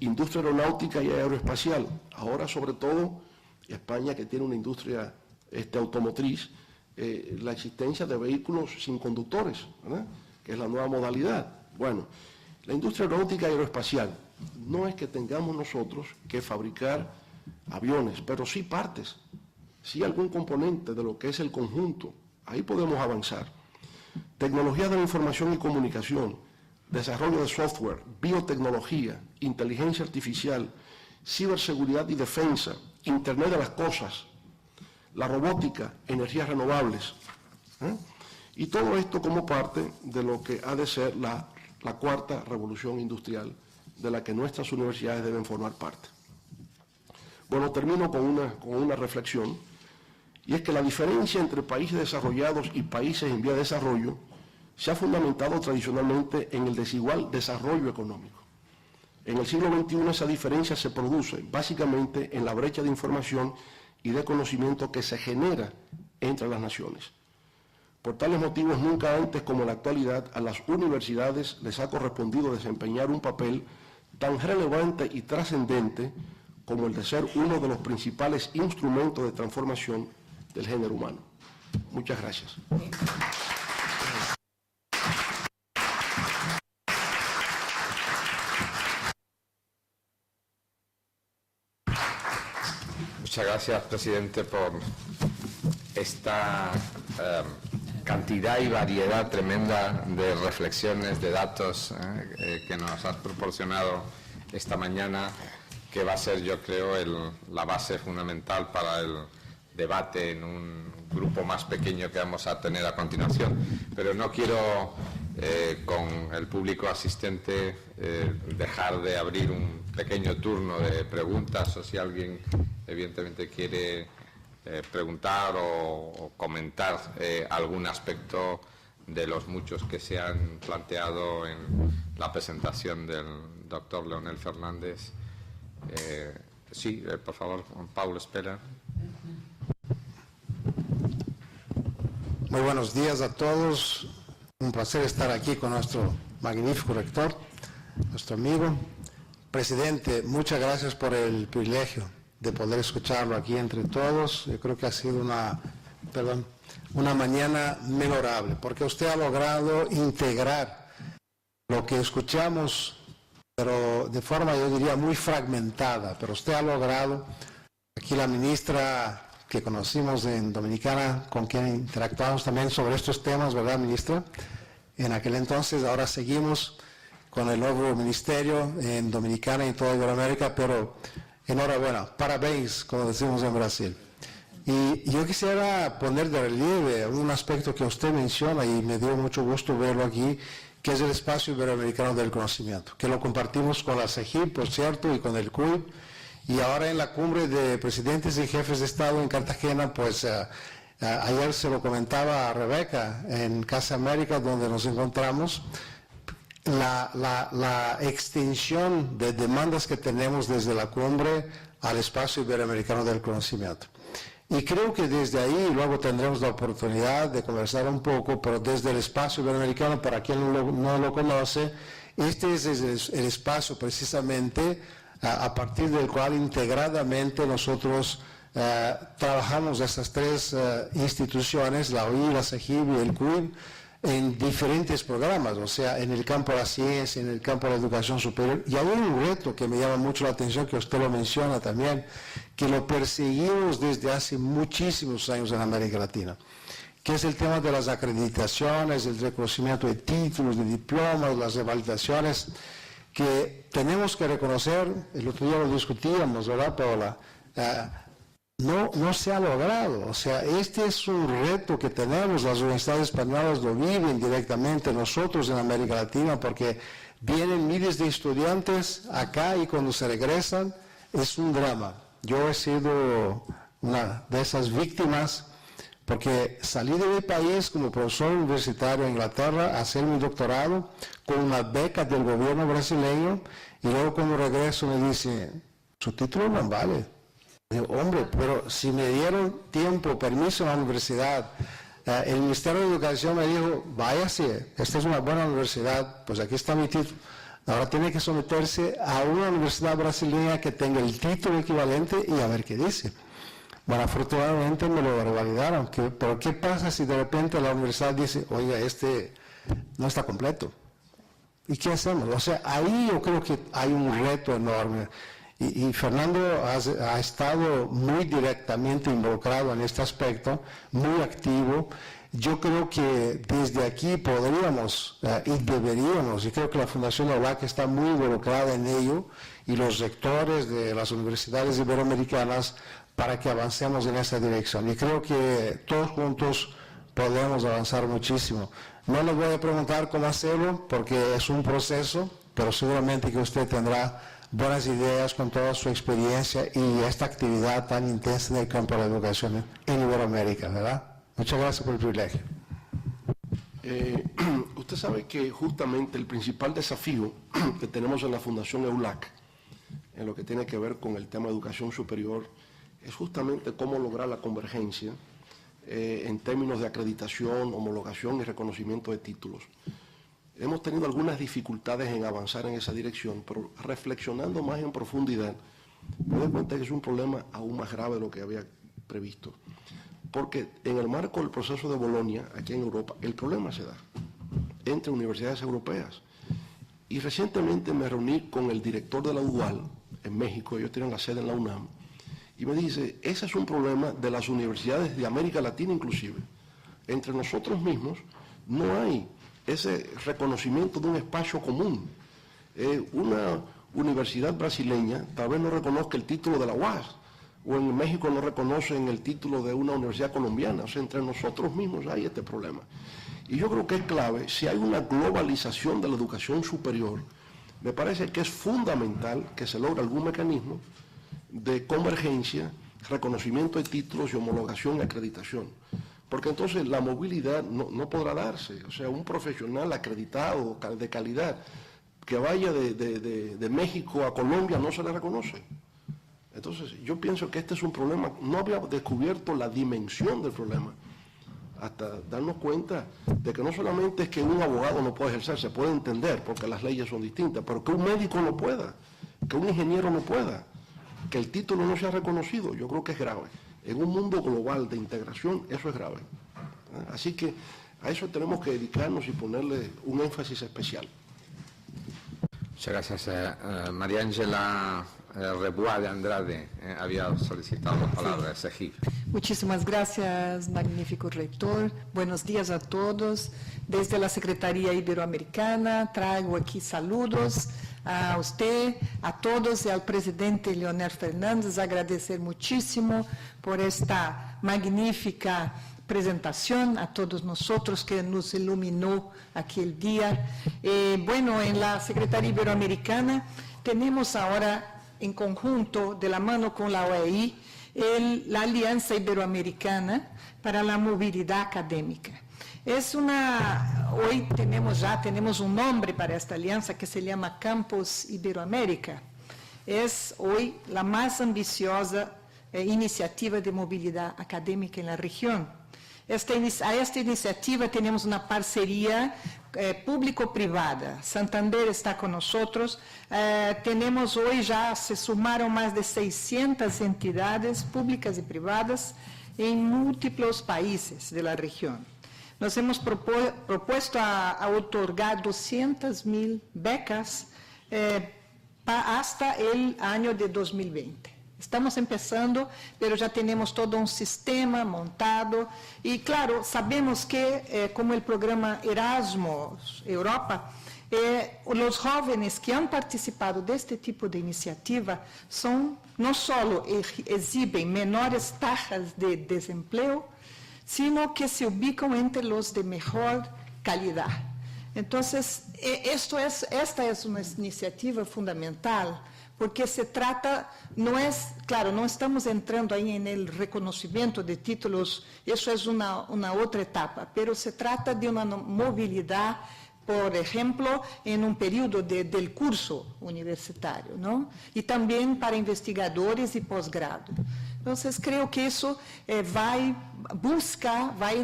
industria aeronáutica y aeroespacial. Ahora, sobre todo, España, que tiene una industria automotriz, la existencia de vehículos sin conductores, ¿verdad?, que es la nueva modalidad. Bueno, la industria aeronáutica y aeroespacial, no es que tengamos nosotros que fabricar aviones, pero sí partes, sí algún componente de lo que es el conjunto. Ahí podemos avanzar. Tecnología de la información y comunicación, desarrollo de software, biotecnología, inteligencia artificial, ciberseguridad y defensa, Internet de las cosas, la robótica, energías renovables. Y todo esto como parte de lo que ha de ser la cuarta revolución industrial de la que nuestras universidades deben formar parte. Bueno, termino con una reflexión, y es que la diferencia entre países desarrollados y países en vía de desarrollo se ha fundamentado tradicionalmente en el desigual desarrollo económico. En el siglo XXI esa diferencia se produce básicamente en la brecha de información y de conocimiento que se genera entre las naciones. Por tales motivos, nunca antes como en la actualidad, a las universidades les ha correspondido desempeñar un papel tan relevante y trascendente como el de ser uno de los principales instrumentos de transformación del género humano. Muchas gracias. Muchas gracias, presidente, por esta cantidad y variedad tremenda de reflexiones, de datos que nos has proporcionado esta mañana, que va a ser, yo creo, la base fundamental para el debate en un grupo más pequeño que vamos a tener a continuación. Pero no quiero, con el público asistente, dejar de abrir un pequeño turno de preguntas, o si alguien evidentemente quiere preguntar o comentar algún aspecto de los muchos que se han planteado en la presentación del doctor Leonel Fernández. Sí, por favor, Juan Pablo Espera. Muy buenos días a todos. Un placer estar aquí con nuestro magnífico rector, nuestro amigo. Presidente, muchas gracias por el privilegio de poder escucharlo aquí entre todos. Yo creo que ha sido una mañana memorable, porque usted ha logrado integrar lo que escuchamos, pero de forma, yo diría, muy fragmentada, pero usted ha logrado, aquí la ministra que conocimos en Dominicana, con quien interactuamos también sobre estos temas, ¿verdad, ministra? En aquel entonces, ahora seguimos con el nuevo ministerio en Dominicana y en toda Iberoamérica, pero enhorabuena, parabéns, como decimos en Brasil. Y yo quisiera poner de relieve un aspecto que usted menciona y me dio mucho gusto verlo aquí, que es el Espacio Iberoamericano del Conocimiento, que lo compartimos con la CEGIP, por cierto, y con el CUIP, y ahora en la cumbre de presidentes y jefes de Estado en Cartagena, pues ayer se lo comentaba a Rebeca en Casa América, donde nos encontramos, la extensión de demandas que tenemos desde la cumbre al Espacio Iberoamericano del Conocimiento. Y creo que desde ahí luego tendremos la oportunidad de conversar un poco, pero desde el Espacio Iberoamericano, para quien no lo conoce, este es el espacio precisamente a partir del cual integradamente nosotros trabajamos estas tres instituciones, la OI, la CEGIP y el CUIP, en diferentes programas, o sea, en el campo de la ciencia, en el campo de la educación superior. Y hay un reto que me llama mucho la atención, que usted lo menciona también, que lo perseguimos desde hace muchísimos años en América Latina, que es el tema de las acreditaciones, el reconocimiento de títulos, de diplomas, las revalidaciones, que tenemos que reconocer. El otro día lo discutíamos, ¿verdad, Paola? No se ha logrado. O sea, este es un reto que tenemos, las universidades españolas lo viven directamente, nosotros en América Latina, porque vienen miles de estudiantes acá y cuando se regresan es un drama. Yo he sido una de esas víctimas porque salí de mi país como profesor universitario en Inglaterra a hacer mi doctorado con una beca del gobierno brasileño, y luego cuando regreso me dice, su título no vale. Digo, hombre, pero si me dieron tiempo, permiso en la universidad, el Ministerio de Educación me dijo, váyase, esta es una buena universidad, pues aquí está mi título. Ahora tiene que someterse a una universidad brasileña que tenga el título equivalente y a ver qué dice. Bueno, afortunadamente me lo revalidaron, pero ¿qué pasa si de repente la universidad dice, oiga, este no está completo? ¿Y qué hacemos? O sea, ahí yo creo que hay un reto enorme. Y Fernando ha estado muy directamente involucrado en este aspecto, muy activo. Yo creo que desde aquí podríamos y deberíamos, y creo que la Fundación OLAC está muy involucrada en ello, y los rectores de las universidades iberoamericanas, para que avancemos en esa dirección. Y creo que todos juntos podemos avanzar muchísimo. No les voy a preguntar cómo hacerlo, porque es un proceso, pero seguramente que usted tendrá buenas ideas con toda su experiencia y esta actividad tan intensa en el campo de la educación en Iberoamérica, ¿verdad? Muchas gracias por el privilegio. Usted sabe que justamente el principal desafío que tenemos en la Fundación EULAC, en lo que tiene que ver con el tema de educación superior, es justamente cómo lograr la convergencia en términos de acreditación, homologación y reconocimiento de títulos. Hemos tenido algunas dificultades en avanzar en esa dirección, pero reflexionando más en profundidad, me doy cuenta que es un problema aún más grave de lo que había previsto. Porque en el marco del proceso de Bolonia, aquí en Europa, el problema se da entre universidades europeas. Y recientemente me reuní con el director de la UDUAL en México, ellos tienen la sede en la UNAM, y me dice, ese es un problema de las universidades de América Latina inclusive. Entre nosotros mismos no hay ese reconocimiento de un espacio común. Una universidad brasileña tal vez no reconozca el título de la UAS, o en México no reconocen el título de una universidad colombiana. O sea, entre nosotros mismos hay este problema. Y yo creo que es clave, si hay una globalización de la educación superior, me parece que es fundamental que se logre algún mecanismo de convergencia, reconocimiento de títulos y homologación y acreditación. Porque entonces la movilidad no podrá darse. O sea, un profesional acreditado de calidad que vaya de México a Colombia no se le reconoce. Entonces, yo pienso que este es un problema. No había descubierto la dimensión del problema hasta darnos cuenta de que no solamente es que un abogado no puede ejercer, se puede entender porque las leyes son distintas, pero que un médico no pueda, que un ingeniero no pueda, que el título no sea reconocido, yo creo que es grave. En un mundo global de integración, eso es grave. Así que a eso tenemos que dedicarnos y ponerle un énfasis especial. Muchas gracias. María Ángela Rebois de Andrade había solicitado la palabra. Sí. Muchísimas gracias, magnífico rector. Buenos días a todos. Desde la Secretaría Iberoamericana traigo aquí saludos a usted, a todos y al presidente Leonel Fernández. Agradecer muchísimo por esta magnífica presentación, a todos nosotros que nos iluminó aquí el día. Bueno, en la Secretaría Iberoamericana tenemos ahora en conjunto, de la mano con la OEI, la Alianza Iberoamericana para la Movilidad Académica. Hoy tenemos un nombre para esta alianza que se llama Campus Iberoamérica. Es hoy la más ambiciosa iniciativa de movilidad académica en la región. A esta iniciativa tenemos una parcería público-privada. Santander está con nosotros. Tenemos hoy ya, se sumaron más de 600 entidades públicas y privadas en múltiples países de la región. Nos hemos propuesto a otorgar 200.000 becas hasta el año de 2020. Estamos empezando, pero ya tenemos todo un sistema montado y, claro, sabemos que, como el programa Erasmus Europa, los jóvenes que han participado de este tipo de iniciativa no solo exhiben menores tasas de desempleo, sino que se ubican entre los de mejor calidad. Entonces, esta es una iniciativa fundamental porque se trata, no es, claro, no estamos entrando ahí en el reconocimiento de títulos, eso es una otra etapa, pero se trata de una movilidad, por ejemplo, en un periodo del curso universitario, ¿no? Y también para investigadores y posgrado. Entonces, creo que eso vai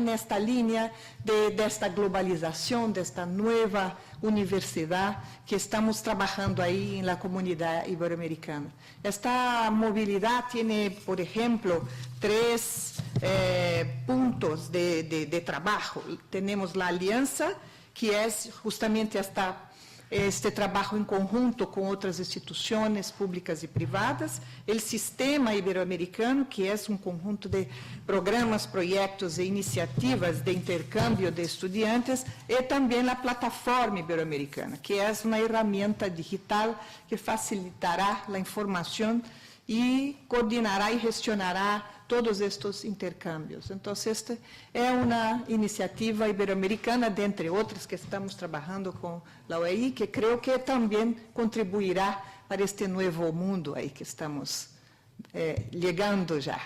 nesta linha desta globalização, desta nova universidade que estamos trabalhando aí na comunidade ibero-americana. Esta mobilidade tem, por exemplo, 3 pontos de trabalho. Temos a aliança, que é justamente este trabalho em conjunto com outras instituições públicas e privadas, o Sistema Ibero-Americano, que é um conjunto de programas, projetos e iniciativas de intercâmbio de estudantes, e também a Plataforma Ibero-Americana, que é uma ferramenta digital que facilitará a informação e coordenará e gestionará todos estes intercâmbios. Então, esta é uma iniciativa ibero-americana, dentre outras que estamos trabalhando com a UEI, que creio que também contribuirá para este novo mundo aí que estamos chegando já.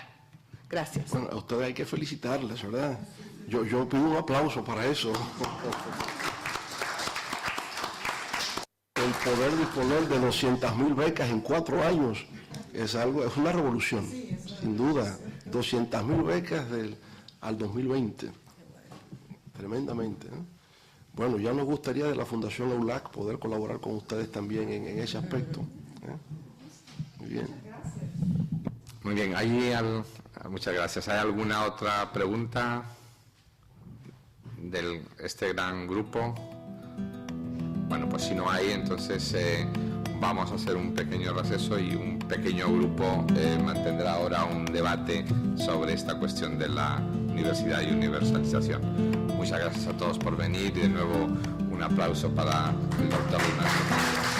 Gracias. Bueno, a ustedes hay que felicitarles, ¿verdad? Yo pido un aplauso para eso. El poder disponer de 200.000 becas en 4 años es una revolución, sin duda. 200.000 becas al 2020. Tremendamente, ¿no? Bueno, ya nos gustaría de la Fundación EULAC poder colaborar con ustedes también en ese aspecto. Muy bien. Muy bien, muchas gracias. ¿Hay alguna otra pregunta de este gran grupo? Bueno, pues si no hay, entonces vamos a hacer un pequeño receso y un pequeño grupo mantendrá ahora un debate sobre esta cuestión de la universidad y universalización. Muchas gracias a todos por venir y de nuevo un aplauso para el doctor Ignacio.